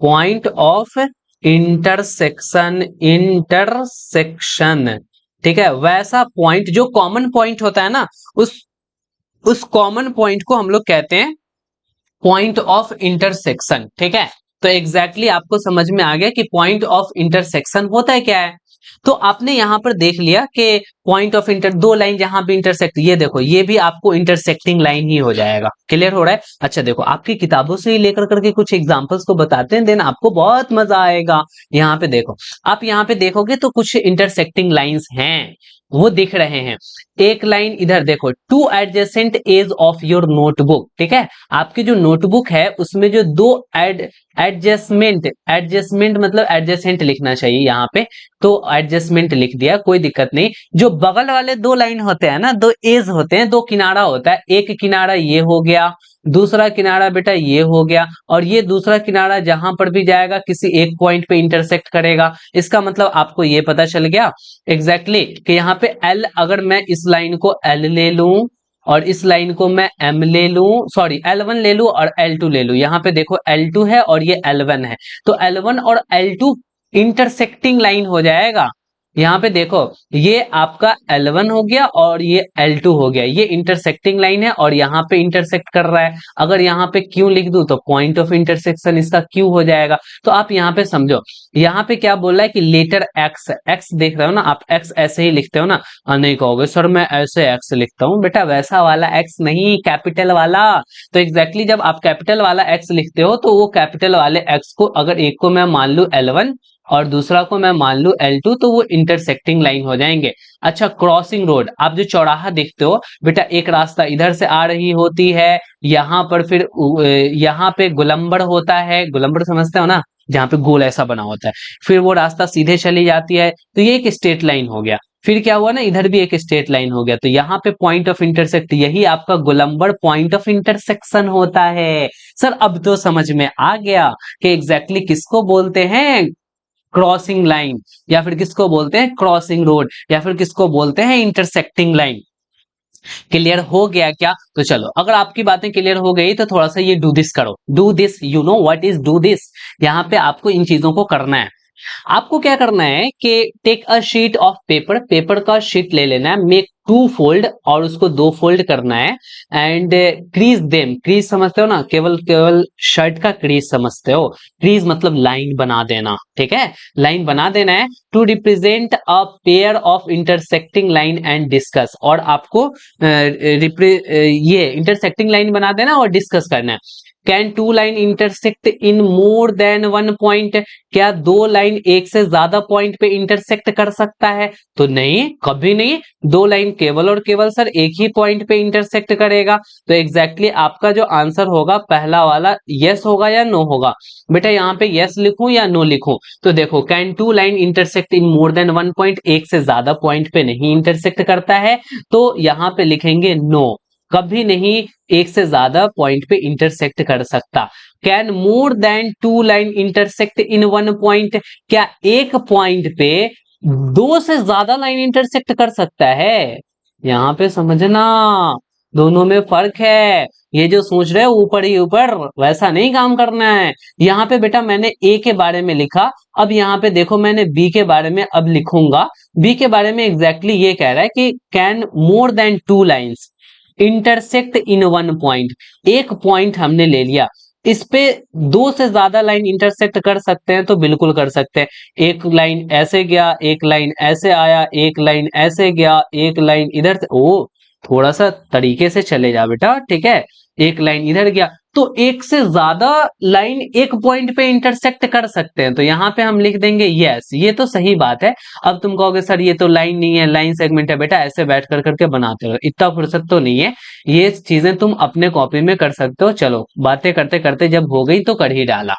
point of intersection, intersection. ठीक है, वैसा पॉइंट जो कॉमन पॉइंट होता है ना, उस कॉमन पॉइंट को हम लोग कहते हैं पॉइंट ऑफ इंटरसेक्शन। ठीक है, तो एग्जैक्टली आपको समझ में आ गया कि पॉइंट ऑफ इंटरसेक्शन होता है क्या है। तो आपने यहां पर देख लिया कि पॉइंट ऑफ इंटर, दो लाइन जहां पे इंटरसेक्ट, ये देखो ये भी आपको इंटरसेक्टिंग लाइन ही हो जाएगा। क्लियर हो रहा है? अच्छा देखो, आपकी किताबों से ही लेकर करके कुछ एग्जांपल्स को बताते हैं, देन आपको बहुत मजा आएगा। यहाँ पे देखो, आप यहाँ पे देखोगे तो कुछ इंटरसेक्टिंग लाइंस हैं, वो दिख रहे हैं। एक लाइन इधर देखो, two adjacent edge of your notebook. ठीक है, आपकी जो नोटबुक है उसमें जो दो एडजस्टमेंट, एडजस्टमेंट मतलब एडजेसेंट लिखना चाहिए यहाँ पे, तो एडजस्टमेंट लिख दिया, कोई दिक्कत नहीं। जो बगल वाले दो लाइन होते हैं ना, दो एज होते हैं, दो किनारा होता है, एक किनारा ये हो गया, दूसरा किनारा बेटा ये हो गया, और ये दूसरा किनारा जहां पर भी जाएगा किसी एक पॉइंट पे इंटरसेक्ट करेगा। इसका मतलब आपको ये पता चल गया एग्जैक्टली कि यहाँ पे एल, अगर मैं इस लाइन को एल ले लूं और इस लाइन को मैं एम ले लूं, सॉरी L1 ले लूं और L2 ले लूं, यहाँ पे देखो L2 है और ये L1 है, तो L1 और L2 इंटरसेक्टिंग लाइन हो जाएगा। यहाँ पे देखो, ये आपका L1 हो गया और ये L2 हो गया, ये इंटरसेक्टिंग लाइन है और यहाँ पे इंटरसेक्ट कर रहा है। अगर यहाँ पे Q लिख दूं तो पॉइंट ऑफ इंटरसेक्शन इसका Q हो जाएगा। तो आप यहाँ पे समझो, यहाँ पे क्या बोल रहा है कि लेटर X, X देख रहे हो ना आप, X ऐसे ही लिखते हो ना। नहीं कहोगे सर मैं ऐसे X लिखता हूँ, बेटा वैसा वाला X नहीं, कैपिटल वाला। तो एग्जैक्टली जब आप कैपिटल वाला X लिखते हो तो वो कैपिटल वाले X को, अगर एक को मैं मान लू L1 और दूसरा को मैं मान लूं L2, तो वो इंटरसेक्टिंग लाइन हो जाएंगे। अच्छा, क्रॉसिंग रोड, आप जो चौराहा देखते हो बेटा, एक रास्ता इधर से आ रही होती है, यहाँ पर फिर यहाँ पे गोलंबर होता है, गोलंबर समझते हो ना, जहाँ पे गोल ऐसा बना होता है, फिर वो रास्ता सीधे चली जाती है, तो ये एक स्ट्रेट लाइन हो गया। फिर क्या हुआ ना, इधर भी एक स्ट्रेट लाइन हो गया, तो यहाँ पे पॉइंट ऑफ इंटरसेक्ट, यही आपका गोलंबर पॉइंट ऑफ इंटरसेक्शन होता है। सर अब तो समझ में आ गया कि एग्जैक्टली किसको बोलते हैं क्रॉसिंग लाइन, या फिर किसको बोलते हैं क्रॉसिंग रोड, या फिर किसको बोलते हैं इंटरसेक्टिंग लाइन। क्लियर हो गया क्या? तो चलो, अगर आपकी बातें क्लियर हो गई तो थोड़ा सा ये डू दिस करो। Do this, you know what is do this? यहाँ पे आपको इन चीजों को करना है। आपको क्या करना है कि take a sheet of paper, paper का शीट ले लेना है, मेक टू फोल्ड, और उसको दो फोल्ड करना है, एंड क्रीज देम, क्रीज समझते हो ना, केवल केवल शर्ट का क्रीज समझते हो, क्रीज मतलब लाइन बना देना, ठीक है, लाइन बना देना है, to represent a pair of intersecting line and discuss, और आपको ये इंटरसेक्टिंग लाइन बना देना और डिस्कस करना है। Can two line intersect in more than one point, क्या दो लाइन एक से ज्यादा पॉइंट पे इंटरसेक्ट कर सकता है? तो नहीं, कभी नहीं, दो लाइन केवल और केवल सर एक ही पॉइंट पे इंटरसेक्ट करेगा। तो एग्जैक्टली आपका जो आंसर होगा पहला वाला यस होगा या नो होगा? बेटा यहाँ पे यस लिखूं या नो लिखूं? तो देखो, can two line intersect in more than one point, एक से ज्यादा पॉइंट पे नहीं इंटरसेक्ट करता है, तो यहाँ पे लिखेंगे नो, कभी नहीं एक से ज्यादा पॉइंट पे इंटरसेक्ट कर सकता। Can more than two line intersect in one point, क्या एक पॉइंट पे दो से ज्यादा लाइन इंटरसेक्ट कर सकता है? यहाँ पे समझना, दोनों में फर्क है। ये जो सोच रहे हो ऊपर ही ऊपर, वैसा नहीं काम करना है। यहाँ पे बेटा मैंने ए के बारे में लिखा, अब यहाँ पे देखो मैंने बी के बारे में अब लिखूंगा। बी के बारे में एग्जैक्टली ये कह रहा है कि can more than two lines intersect in one point, एक पॉइंट हमने ले लिया, इस पे दो से ज्यादा लाइन इंटरसेक्ट कर सकते हैं? तो बिल्कुल कर सकते हैं। एक लाइन ऐसे गया, एक लाइन ऐसे आया, एक लाइन ऐसे गया, एक लाइन इधर से, ओ थोड़ा सा तरीके से चले जा बेटा, ठीक है, एक लाइन इधर गया, तो एक से ज्यादा लाइन एक पॉइंट पे इंटरसेक्ट कर सकते हैं, तो यहाँ पे हम लिख देंगे यस, ये तो सही बात है। अब तुम कहोगे सर ये तो लाइन नहीं है, लाइन सेगमेंट है। बेटा ऐसे बैठ कर करके बनाते हो, इतना फुर्सत तो नहीं है, ये चीजें तुम अपने कॉपी में कर सकते हो। चलो, बातें करते करते जब हो गई तो कर ही डाला।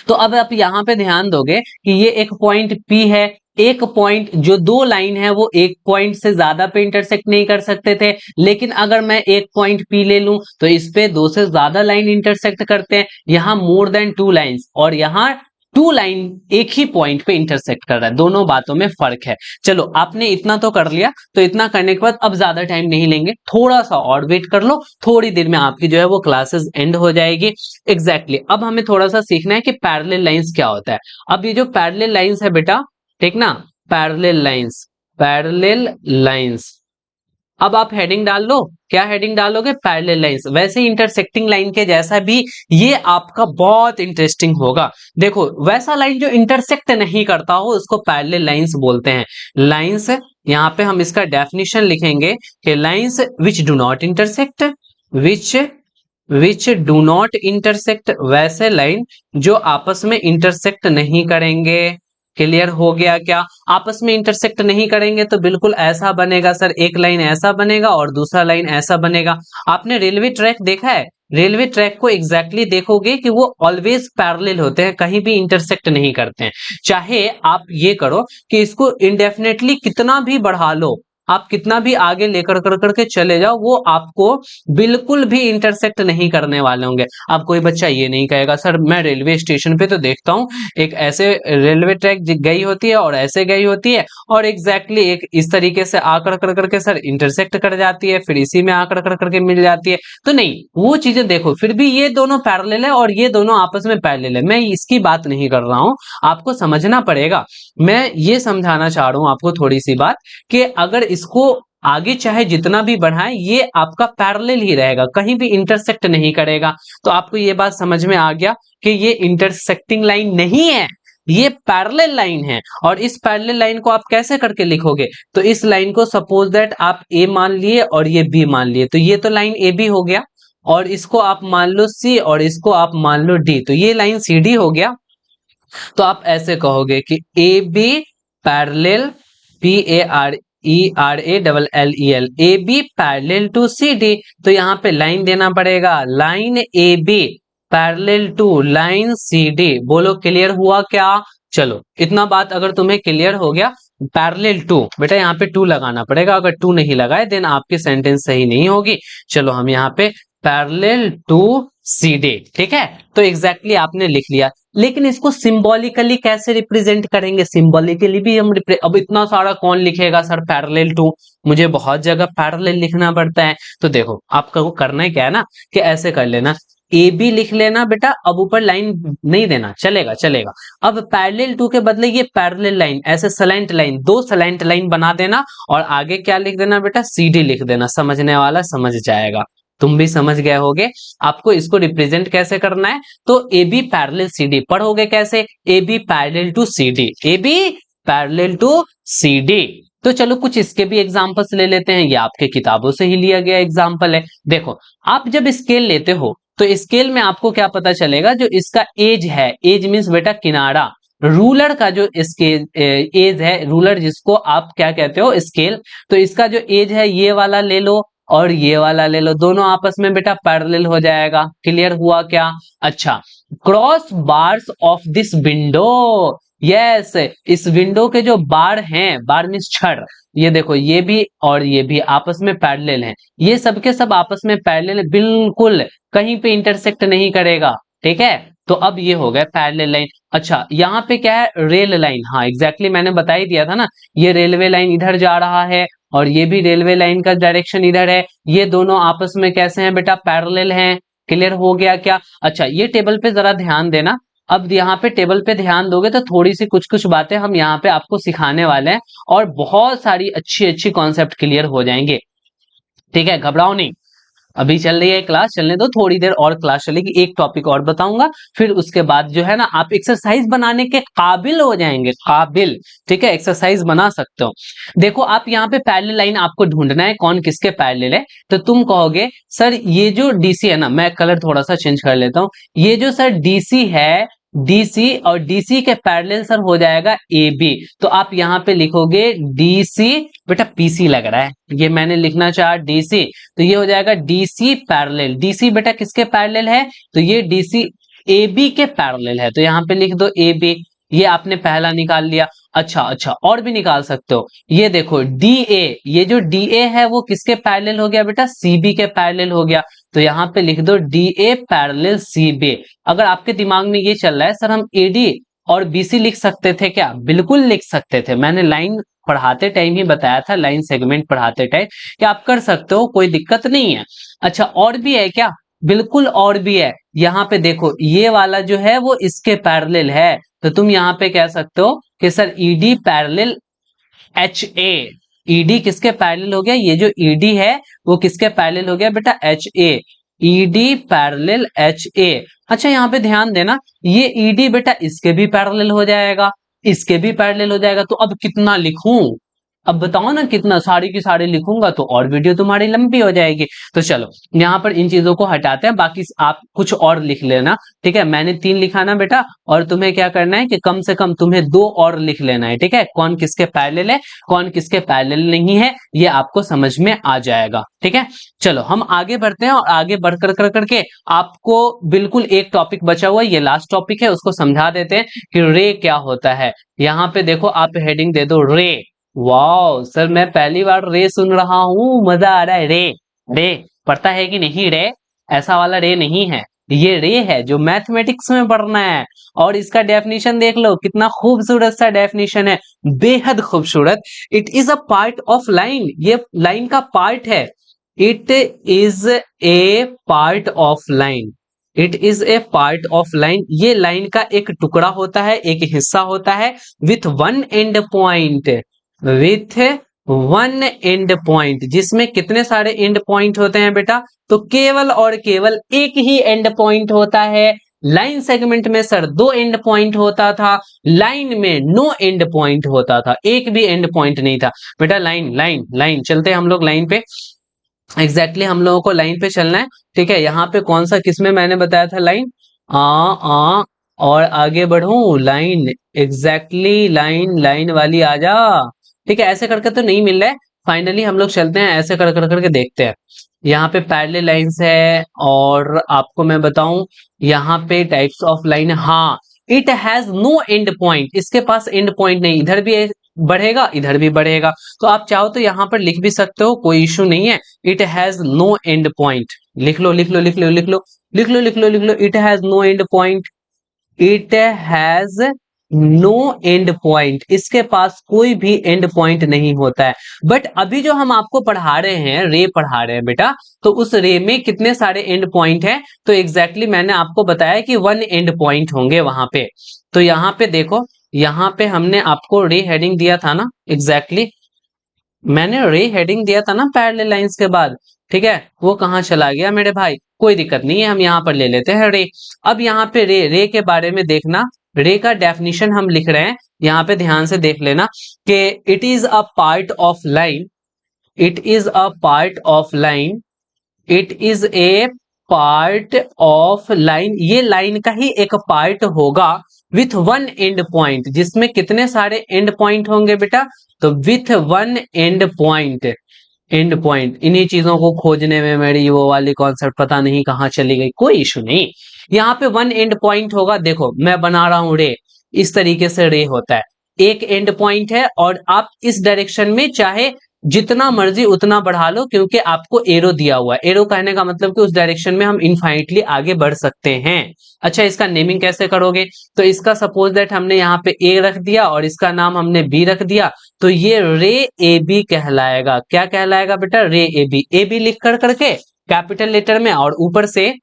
तो अब आप यहाँ पे ध्यान दोगे कि ये एक पॉइंट P है, एक पॉइंट, जो दो लाइन है वो एक पॉइंट से ज्यादा पे इंटरसेक्ट नहीं कर सकते थे, लेकिन अगर मैं एक पॉइंट P ले लूं तो इस पे दो से ज्यादा लाइन इंटरसेक्ट करते हैं, यहाँ मोर देन टू लाइंस, और यहाँ टू लाइन एक ही पॉइंट पे इंटरसेक्ट कर रहा है, दोनों बातों में फर्क है। चलो, आपने इतना तो कर लिया, तो इतना करने के बाद अब ज्यादा टाइम नहीं लेंगे, थोड़ा सा और वेट कर लो, थोड़ी देर में आपकी जो है वो क्लासेस एंड हो जाएगी। अब हमें थोड़ा सा सीखना है कि पैरेलल लाइंस क्या होता है। अब ये जो पैरेलल लाइंस है बेटा, ठीक ना, पैरेलल लाइंस, पैरेलल लाइंस, अब आप हेडिंग डाल लो, क्या हेडिंग डालोगे? Parallel lines. वैसे इंटरसेक्टिंग लाइन के जैसा भी ये आपका बहुत इंटरेस्टिंग होगा। देखो, वैसा लाइन जो इंटरसेक्ट नहीं करता हो उसको पैरेलल लाइंस बोलते हैं। लाइंस, यहाँ पे हम इसका डेफिनेशन लिखेंगे कि lines which do not intersect, which do not intersect, वैसे लाइन जो आपस में इंटरसेक्ट नहीं करेंगे। क्लियर हो गया क्या? आपस में इंटरसेक्ट नहीं करेंगे तो बिल्कुल ऐसा बनेगा सर, एक लाइन ऐसा बनेगा और दूसरा लाइन ऐसा बनेगा। आपने रेलवे ट्रैक देखा है? रेलवे ट्रैक को एग्जैक्टली देखोगे कि वो ऑलवेज पैरेलल होते हैं, कहीं भी इंटरसेक्ट नहीं करते हैं। चाहे आप ये करो कि इसको इंडेफिनेटली कितना भी बढ़ा लो, आप कितना भी आगे लेकर कर करके चले जाओ, वो आपको बिल्कुल भी इंटरसेक्ट नहीं करने वाले होंगे। अब कोई बच्चा ये नहीं कहेगा सर मैं रेलवे स्टेशन पे तो देखता हूँ एक ऐसे रेलवे ट्रैक गई होती है और ऐसे गई होती है, और एग्जैक्टली एक इस तरीके से आकर कर करके सर इंटरसेक्ट कर जाती है, फिर इसी में आकर कर करके मिल जाती है। तो नहीं, वो चीजें देखो, फिर भी ये दोनों पैरेलल है और ये दोनों आपस में पैरेलल है, मैं इसकी बात नहीं कर रहा हूं, आपको समझना पड़ेगा। मैं ये समझाना चाह रहा हूं आपको थोड़ी सी बात, कि अगर इसको आगे चाहे जितना भी बढ़ाएं, ये आपका पैरेलल ही रहेगा, कहीं भी इंटरसेक्ट नहीं करेगा। तो आपको ये बात समझ में आ गया कि ये इंटरसेक्टिंग लाइन नहीं है, ये पैरेलल लाइन है। और इस पैरेलल लाइन को आप कैसे करके लिखोगे? तो इस लाइन को सपोज दैट आप ए मान लिए और ये बी मान लिए, तो ये तो लाइन ए बी हो गया, और इसको आप मान लो सी और इसको आप मान लो डी, तो ये लाइन सी डी हो गया। तो आप ऐसे कहोगे कि A B parallel, PARERALLEL, A B parallel to C D. तो यहाँ पे लाइन देना पड़ेगा, line A B parallel to line C D. बोलो क्लियर हुआ क्या? चलो इतना बात अगर तुम्हें क्लियर हो गया, पैरेलल टू, बेटा यहाँ पे टू लगाना पड़ेगा, अगर टू नहीं लगाए देन आपकी सेंटेंस सही नहीं होगी। चलो हम यहाँ पे पैरेलल टू सी डी, ठीक है। तो एग्जैक्टली आपने लिख लिया, लेकिन इसको सिंबॉलिकली कैसे रिप्रेजेंट करेंगे? सिंबॉलिकली भी हम अब इतना सारा कौन लिखेगा सर पैरेलल टू, मुझे बहुत जगह पैरेलल लिखना पड़ता है। तो देखो आपका वो करना है क्या है ना, कि ऐसे कर लेना, ए बी लिख लेना बेटा, अब ऊपर लाइन नहीं देना, चलेगा चलेगा। अब पैरेलल टू के बदले ये पैरेलल लाइन, ऐसे सलेंट लाइन, दो सलेंट लाइन बना देना, और आगे क्या लिख देना बेटा, सी डी लिख देना। समझने वाला समझ जाएगा, तुम भी समझ गए होगे। आपको इसको रिप्रेजेंट कैसे करना है, तो A B parallel C D पढ़ोगे कैसे, A B parallel to C D, A B parallel to C D. तो चलो कुछ इसके भी एग्जांपल्स ले लेते हैं, ये आपके किताबों से ही लिया गया एग्जांपल है। देखो आप जब स्केल लेते हो तो स्केल में आपको क्या पता चलेगा, जो इसका एज है, एज मीन्स बेटा किनारा, रूलर का जो स्केल एज है, रूलर जिसको आप क्या कहते हो स्केल, तो इसका जो एज है ये वाला ले लो और ये वाला ले लो, दोनों आपस में बेटा पैरेलल हो जाएगा। क्लियर हुआ क्या? अच्छा, cross bars of this window, yes, इस विंडो के जो बार हैं, बार मीन्स छड़, ये देखो ये भी और ये भी आपस में पैरेलल हैं, ये सबके सब आपस में पैरेलल, बिल्कुल कहीं पे इंटरसेक्ट नहीं करेगा, ठीक है। तो अब ये हो गया पैरेलल लाइन। अच्छा यहाँ पे क्या है, रेल लाइन, हाँ एग्जैक्टली मैंने बता ही दिया था ना, ये रेलवे लाइन इधर जा रहा है और ये भी रेलवे लाइन का डायरेक्शन इधर है, ये दोनों आपस में कैसे हैं बेटा, पैरेलल हैं। क्लियर हो गया क्या? अच्छा ये टेबल पे जरा ध्यान देना, अब यहाँ पे टेबल पे ध्यान दोगे तो थोड़ी सी कुछ कुछ बातें हम यहाँ पे आपको सिखाने वाले हैं, और बहुत सारी अच्छी अच्छी कॉन्सेप्ट क्लियर हो जाएंगे, ठीक है, घबराओ नहीं। अभी चल रही है क्लास, चलने दो, थोड़ी देर और क्लास चलेगी, एक टॉपिक और बताऊंगा, फिर उसके बाद जो है ना आप एक्सरसाइज बनाने के काबिल हो जाएंगे, काबिल, ठीक है, एक्सरसाइज बना सकते हो। देखो आप यहाँ पे पैरेलल लाइन आपको ढूंढना है, कौन किसके पैरेलल है, तो तुम कहोगे सर ये जो डीसी है ना, मैं कलर थोड़ा सा चेंज कर लेता हूँ, ये जो सर डीसी है, डीसी और डीसी के पैरेलल सर हो जाएगा ए बी, तो आप यहाँ पे लिखोगे डीसी, बेटा पीसी लग रहा है, ये मैंने लिखना चाहा डीसी, तो ये हो जाएगा डीसी पैरेलल, डीसी बेटा किसके पैरेलल है, तो ये डीसी ए बी के पैरेलल है, तो यहाँ पे लिख दो ए बी, ये आपने पहला निकाल लिया। अच्छा अच्छा और भी निकाल सकते हो, ये देखो डी ए, ये जो डी ए है वो किसके पैरेलल हो गया बेटा, सी बी के पैरेलल हो गया, तो यहाँ पे लिख दो D A parallel C B. अगर आपके दिमाग में ये चल रहा है सर हम एडी और बीसी लिख सकते थे क्या, बिल्कुल लिख सकते थे, मैंने लाइन पढ़ाते टाइम ही बताया था, लाइन सेगमेंट पढ़ाते टाइम कि आप कर सकते हो, कोई दिक्कत नहीं है। अच्छा और भी है क्या, बिल्कुल और भी है, यहाँ पे देखो ये वाला जो है वो इसके पैरेलल है, तो तुम यहाँ पे कह सकते हो कि sir ED parallel H A, ED किसके पैरेलल हो गया, ये जो ईडी है वो किसके पैरेलल हो गया बेटा, H A, ED parallel H A. अच्छा यहाँ पे ध्यान देना, ये ईडी बेटा इसके भी पैरेलल हो जाएगा, इसके भी पैरेलल हो जाएगा, तो अब कितना लिखूं, अब बताओ ना कितना, सारी की सारी लिखूंगा तो और वीडियो तुम्हारी लंबी हो जाएगी। तो चलो यहाँ पर इन चीजों को हटाते हैं, बाकी आप कुछ और लिख लेना, ठीक है, मैंने 3 लिखा ना बेटा, और तुम्हें क्या करना है कि कम से कम तुम्हें 2 और लिख लेना है, ठीक है, कौन किसके पैरेलल है कौन किसके पैरेलल नहीं है, ये आपको समझ में आ जाएगा, ठीक है। चलो हम आगे बढ़ते हैं, और आगे बढ़कर कर करके आपको बिल्कुल एक टॉपिक बचा हुआ है, ये लास्ट टॉपिक है, उसको समझा देते हैं कि रे क्या होता है। यहाँ पे देखो आप हेडिंग दे दो रे, वाह सर मैं पहली बार रे सुन रहा हूँ, मजा आ रहा है, रे, रे पढ़ता है कि नहीं रे, ऐसा वाला रे नहीं है, ये रे है जो मैथमेटिक्स में पढ़ना है। और इसका डेफिनेशन देख लो, कितना खूबसूरत सा डेफिनेशन है, बेहद खूबसूरत। It is a part of line, ये लाइन का पार्ट है, it is a part of line, it is a part of line, ये लाइन का एक टुकड़ा होता है, एक हिस्सा होता है, with one and point, with one and point, जिसमें कितने सारे एंड पॉइंट होते हैं बेटा, तो केवल और केवल एक ही एंड पॉइंट होता है। लाइन सेगमेंट में सर 2 एंड पॉइंट होता था, लाइन में नो एंड पॉइंट होता था, एक भी एंड पॉइंट नहीं था बेटा। लाइन लाइन लाइन चलते हैं हम लोग लाइन पे, एग्जैक्टली हम लोगों को लाइन पे चलना है, ठीक है। यहाँ पे कौन सा किसमें मैंने बताया था लाइन, और आगे बढ़ूं, लाइन, एग्जैक्टली लाइन, लाइन वाली आ जा। ठीक है, ऐसे करके तो नहीं मिल रहा है। फाइनली हम लोग चलते हैं, ऐसे कर कर करके देखते हैं। यहाँ पे पैरेलल लाइंस है, और आपको मैं बताऊं यहाँ पे टाइप्स ऑफ लाइन, हाँ, it has no end point, इसके पास एंड पॉइंट नहीं, इधर भी बढ़ेगा इधर भी बढ़ेगा। तो आप चाहो तो यहाँ पर लिख भी सकते हो, कोई इशू नहीं है। It has no end point, लिख लो लिख लो लिख लो लिख लो लिख लो लिख लो लिख लो, it has no end point, it has no end point, इसके पास कोई भी एंड पॉइंट नहीं होता है। बट अभी जो हम आपको पढ़ा रहे हैं, रे पढ़ा रहे हैं बेटा, तो उस रे में कितने सारे एंड पॉइंट हैं? तो एग्जैक्टली मैंने आपको बताया कि वन एंड पॉइंट होंगे वहां पे। तो यहाँ पे देखो, यहाँ पे हमने आपको रे हेडिंग दिया था ना, एग्जैक्टली मैंने रे हेडिंग दिया था ना पैरेलल लाइंस के बाद। ठीक है, वो कहाँ चला गया मेरे भाई? कोई दिक्कत नहीं है, हम यहाँ पर ले लेते हैं रे। अब यहाँ पे रे, रे के बारे में देखना, रे का डेफिनेशन हम लिख रहे हैं, यहाँ पे ध्यान से देख लेना कि it is a part of line, it is a part of line, it is a part of line, ये लाइन का ही एक पार्ट होगा विथ वन एंड पॉइंट, जिसमें कितने सारे एंड पॉइंट होंगे बेटा? तो with one and point, and point, इन्हीं चीजों को खोजने में मेरी वो वाली कॉन्सेप्ट पता नहीं कहाँ चली गई, कोई इशू नहीं। यहाँ पे वन एंड पॉइंट होगा, देखो मैं बना रहा हूं रे, इस तरीके से रे होता है, एक एंड पॉइंट है, और आप इस डायरेक्शन में चाहे जितना मर्जी उतना बढ़ा लो, क्योंकि आपको एरो दिया हुआ है। एरो कहने का मतलब कि उस डायरेक्शन में हम इनफाइनटली आगे बढ़ सकते हैं। अच्छा, इसका नेमिंग कैसे करोगे? तो इसका सपोज दैट हमने यहाँ पे ए रख दिया और इसका नाम हमने बी रख दिया, तो ये रे ए बी कहलाएगा। क्या कहलाएगा बेटा? रे ए बी। ए बी लिख कर करके कैपिटल लेटर में, और ऊपर से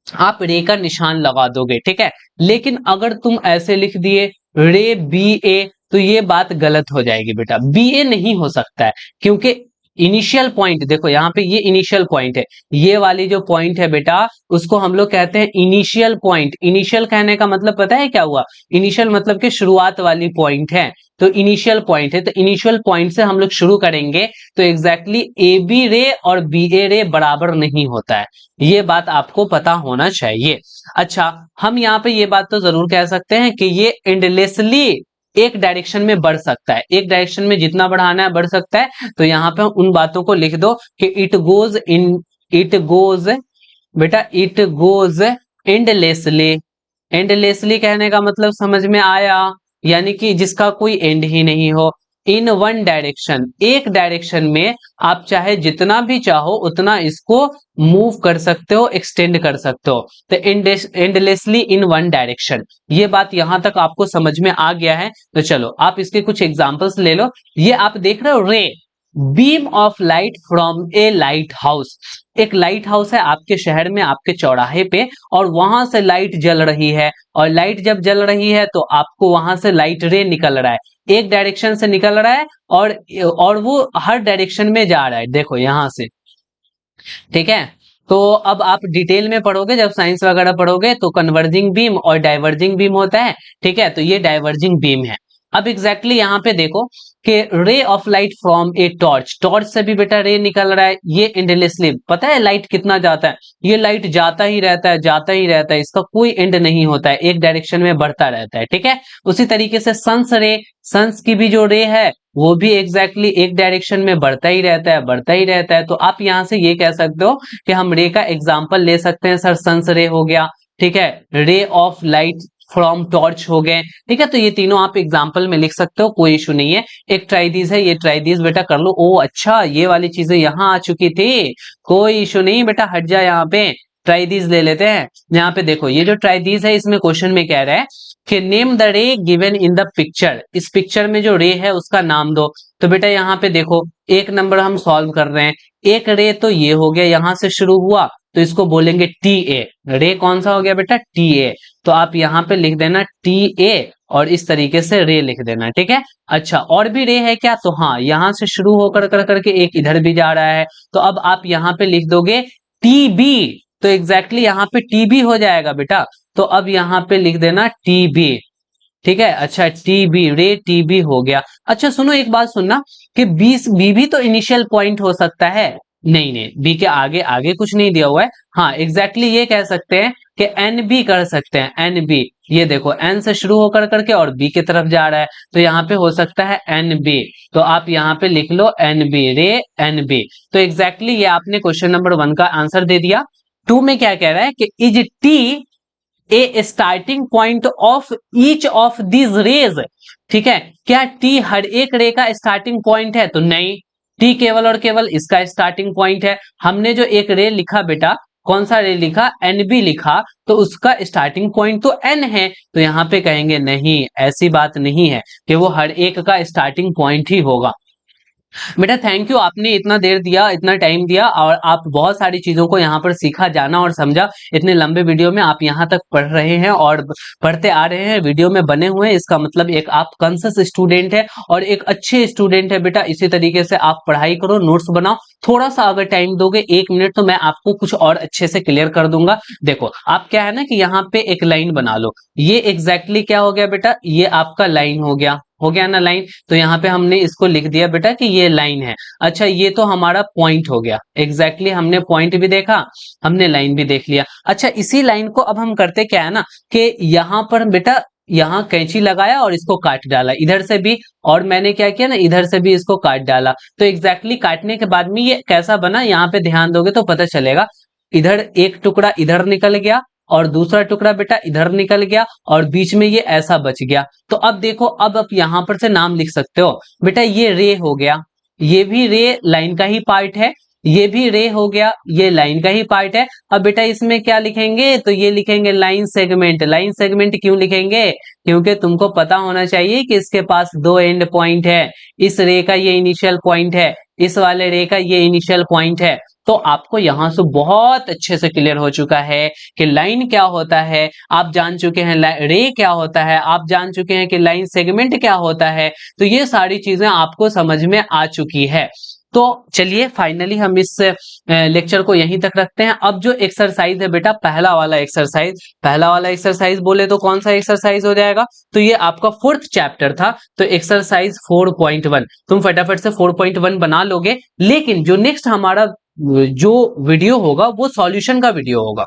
आप रे का निशान लगा दोगे। ठीक है, लेकिन अगर तुम ऐसे लिख दिए रे बी ए, तो ये बात गलत हो जाएगी बेटा, बी ए नहीं हो सकता है, क्योंकि इनिशियल पॉइंट देखो, यहाँ पे ये इनिशियल पॉइंट है, ये वाली जो पॉइंट है बेटा, उसको हम लोग कहते हैं इनिशियल पॉइंट। इनिशियल कहने का मतलब पता है क्या हुआ? इनिशियल मतलब कि शुरुआत वाली पॉइंट है, तो इनिशियल पॉइंट है, तो इनिशियल पॉइंट से हम लोग शुरू करेंगे। तो एग्जैक्टली ए बी रे और बी ए रे बराबर नहीं होता है, ये बात आपको पता होना चाहिए। अच्छा, हम यहाँ पे ये बात तो जरूर कह सकते हैं कि ये एंडलेसली एक डायरेक्शन में बढ़ सकता है, एक डायरेक्शन में जितना बढ़ाना है बढ़ सकता है। तो यहाँ पे उन बातों को लिख दो कि it goes in, it goes बेटा, इट गोज एंडलेसली। एंडलेसली कहने का मतलब समझ में आया? यानी कि जिसका कोई एंड ही नहीं हो। इन वन डायरेक्शन, एक डायरेक्शन में आप चाहे जितना भी चाहो उतना इसको मूव कर सकते हो, एक्सटेंड कर सकते हो। तो एंडलेसली इन वन डायरेक्शन, ये बात यहां तक आपको समझ में आ गया है? तो चलो आप इसके कुछ एग्जांपल्स ले लो। ये आप देख रहे हो रे, beam of light from A light house, एक लाइट हाउस है आपके शहर में, आपके चौराहे पे, और वहां से लाइट जल रही है, और लाइट जब जल रही है तो आपको वहां से लाइट रे निकल रहा है, एक डायरेक्शन से निकल रहा है, और वो हर डायरेक्शन में जा रहा है, देखो यहां से। ठीक है, तो अब आप डिटेल में पढ़ोगे, जब साइंस वगैरह पढ़ोगे, तो कन्वर्जिंग बीम और डाइवर्जिंग बीम होता है। ठीक है, तो ये डाइवर्जिंग बीम है। अब एग्जैक्टली यहाँ पे देखो कि ray of light from a torch, torch से भी बेटा रे निकल रहा है, ये एंडलेसली, पता है लाइट कितना जाता है? ये लाइट जाता ही रहता है, जाता ही रहता है, इसका कोई एंड नहीं होता है, एक डायरेक्शन में बढ़ता रहता है। ठीक है, उसी तरीके से सन्स रे, सन्स की भी जो रे है वो भी एग्जैक्टली एक डायरेक्शन में बढ़ता ही रहता है, बढ़ता ही रहता है। तो आप यहां से ये कह सकते हो कि हम रे का एग्जांपल ले सकते हैं, सर सन्स रे हो गया, ठीक है, ray of light from torch हो गए। ठीक है, तो ये तीनों आप एग्जांपल में लिख सकते हो, कोई इशू नहीं है। एक ट्राइडीज है, ये ट्राइडीज बेटा कर लो। ओ अच्छा, ये वाली चीजें यहाँ आ चुकी थी, कोई इशू नहीं बेटा, हट जा, यहाँ पे ट्राइडीज ले लेते हैं। यहाँ पे देखो, ये जो ट्राइडीज है, इसमें क्वेश्चन में कह रहा है कि नेम द रे गिवन इन द पिक्चर, इस पिक्चर में जो रे है उसका नाम दो। तो बेटा यहाँ पे देखो, एक नंबर हम सॉल्व कर रहे हैं, एक रे तो ये हो गया, यहां से शुरू हुआ, तो इसको बोलेंगे टी ए। रे कौन सा हो गया बेटा? T A. तो आप यहाँ पे लिख देना टी ए, और इस तरीके से रे लिख देना। ठीक है, अच्छा और भी रे है क्या? तो हाँ, यहां से शुरू होकर कर करके एक इधर भी जा रहा है, तो अब आप यहाँ पे लिख दोगे टी बी, तो एग्जैक्टली यहाँ पे टी बी हो जाएगा बेटा। तो अब यहाँ पे लिख देना टी बी। ठीक है, अच्छा टीबी, रे टीबी हो गया। अच्छा सुनो, एक बात सुनना कि 20 बी भी तो इनिशियल पॉइंट हो सकता है, नहीं नहीं, बी के आगे आगे कुछ नहीं दिया हुआ है। हाँ एग्जैक्टली ये कह सकते हैं कि एन बी कर सकते हैं, एन बी। ये देखो एन से शुरू होकर करके और बी की तरफ जा रहा है, तो यहाँ पे हो सकता है एन बी। तो आप यहाँ पे लिख लो एन बी, रे एन बी। तो एग्जैक्टली ये आपने क्वेश्चन नंबर 1 का आंसर दे दिया। 2 में क्या कह रहा है कि is T A starting point of each of these raise. ठीक है, क्या टी हर एक रे का स्टार्टिंग पॉइंट है? तो नहीं, टी केवल और केवल इसका स्टार्टिंग पॉइंट है। हमने जो एक रे लिखा बेटा, कौन सा रे लिखा? एन बी लिखा, तो उसका स्टार्टिंग पॉइंट तो एन है। तो यहां पे कहेंगे नहीं, ऐसी बात नहीं है कि वो हर एक का स्टार्टिंग पॉइंट ही होगा। बेटा थैंक यू, आपने इतना देर दिया, इतना टाइम दिया, और आप बहुत सारी चीजों को यहाँ पर सीखा, जाना और समझा। इतने लंबे वीडियो में आप यहाँ तक पढ़ रहे हैं और पढ़ते आ रहे हैं, वीडियो में बने हुए हैं, इसका मतलब एक आप कॉन्शियस स्टूडेंट है और एक अच्छे स्टूडेंट है। बेटा इसी तरीके से आप पढ़ाई करो, नोट्स बनाओ। थोड़ा सा अगर टाइम दोगे 1 मिनट, तो मैं आपको कुछ और अच्छे से क्लियर कर दूंगा। देखो आप क्या है ना कि यहाँ पे एक लाइन बना लो। ये एग्जैक्टली क्या हो गया बेटा? ये आपका लाइन हो गया ना लाइन। तो यहाँ पे हमने इसको लिख दिया बेटा कि ये लाइन है। अच्छा ये तो हमारा पॉइंट हो गया, एग्जैक्टली हमने पॉइंट भी देखा, हमने लाइन भी देख लिया। अच्छा इसी लाइन को अब हम करते क्या है ना कि यहाँ पर बेटा, यहाँ कैंची लगाया और इसको काट डाला इधर से भी, और मैंने क्या किया ना इधर से भी इसको काट डाला। तो एग्जैक्टली काटने के बाद में ये कैसा बना, यहाँ पे ध्यान दोगे तो पता चलेगा। इधर एक टुकड़ा इधर निकल गया और दूसरा टुकड़ा बेटा इधर निकल गया, और बीच में ये ऐसा बच गया। तो अब देखो, अब आप यहां पर से नाम लिख सकते हो बेटा, ये रे हो गया, ये भी रे लाइन का ही पार्ट है, ये भी रे हो गया, ये लाइन का ही पार्ट है। अब बेटा इसमें क्या लिखेंगे? तो ये लिखेंगे लाइन सेगमेंट। लाइन सेगमेंट क्यों लिखेंगे? क्योंकि तुमको पता होना चाहिए कि इसके पास 2 एंड पॉइंट है। इस रे का ये इनिशियल पॉइंट है, इस वाले रे का ये इनिशियल पॉइंट है। तो आपको यहां से बहुत अच्छे से क्लियर हो चुका है कि लाइन क्या होता है, आप जान चुके हैं रे क्या होता है, आप जान चुके हैं कि लाइन सेगमेंट क्या होता है। तो ये सारी चीजें आपको समझ में आ चुकी है। तो चलिए फाइनली हम इस लेक्चर को यहीं तक रखते हैं। अब जो एक्सरसाइज है बेटा, पहला वाला एक्सरसाइज बोले तो कौन सा एक्सरसाइज हो जाएगा? तो ये आपका 4th चैप्टर था, तो एक्सरसाइज 4.1 तुम फटाफट से 4.1 बना लोगे। लेकिन जो नेक्स्ट हमारा जो वीडियो होगा वो सॉल्यूशन का वीडियो होगा।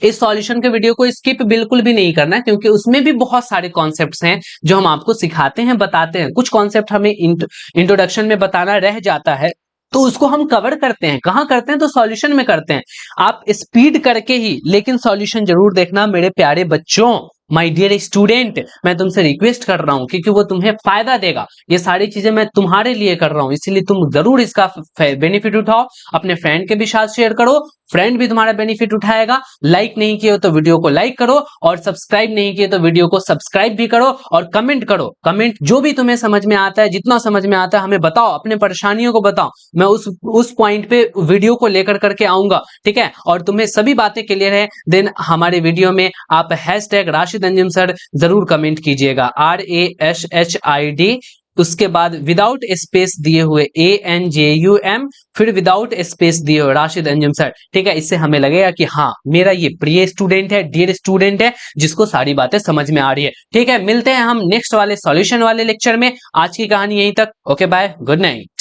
इस सॉल्यूशन के वीडियो को स्किप बिल्कुल भी नहीं करना, क्योंकि उसमें भी बहुत सारे कॉन्सेप्ट्स हैं जो हम आपको सिखाते हैं, बताते हैं। कुछ कॉन्सेप्ट हमें इंट्रोडक्शन में बताना रह जाता है, तो उसको हम कवर करते हैं। कहाँ करते हैं? तो सॉल्यूशन में करते हैं। आप स्पीड करके ही लेकिन सॉल्यूशन जरूर देखना मेरे प्यारे बच्चों, माय डियर स्टूडेंट। मैं तुमसे रिक्वेस्ट कर रहा हूं क्योंकि वो तुम्हें फायदा देगा। ये सारी चीजें मैं तुम्हारे लिए कर रहा हूं, इसीलिए तुम जरूर इसका बेनिफिट उठाओ। अपने फ्रेंड के भी साथ शेयर करो, फ्रेंड भी तुम्हारा बेनिफिट उठाएगा। लाइक नहीं किए हो तो वीडियो को लाइक करो, और सब्सक्राइब नहीं किए तो वीडियो को सब्सक्राइब भी करो, और कमेंट करो। कमेंट जो भी तुम्हें समझ में आता है, जितना समझ में आता है हमें बताओ, अपने परेशानियों को बताओ। मैं उस पॉइंट पे वीडियो को लेकर करके आऊंगा, ठीक है? और तुम्हें सभी बातें क्लियर है, देन हमारे वीडियो में आप हैशटैग राशिद अंजुम सर जरूर कमेंट कीजिएगा, RASHID, उसके बाद विदाउट स्पेस दिए हुए ANJUM, फिर विदाउट स्पेस दिए हुए राशिद अंजुम सर। ठीक है, इससे हमें लगेगा कि हाँ मेरा ये प्रिय स्टूडेंट है, डियर स्टूडेंट है, जिसको सारी बातें समझ में आ रही है। ठीक है, मिलते हैं हम नेक्स्ट वाले सॉल्यूशन वाले लेक्चर में। आज की कहानी यहीं तक। Okay bye, good night.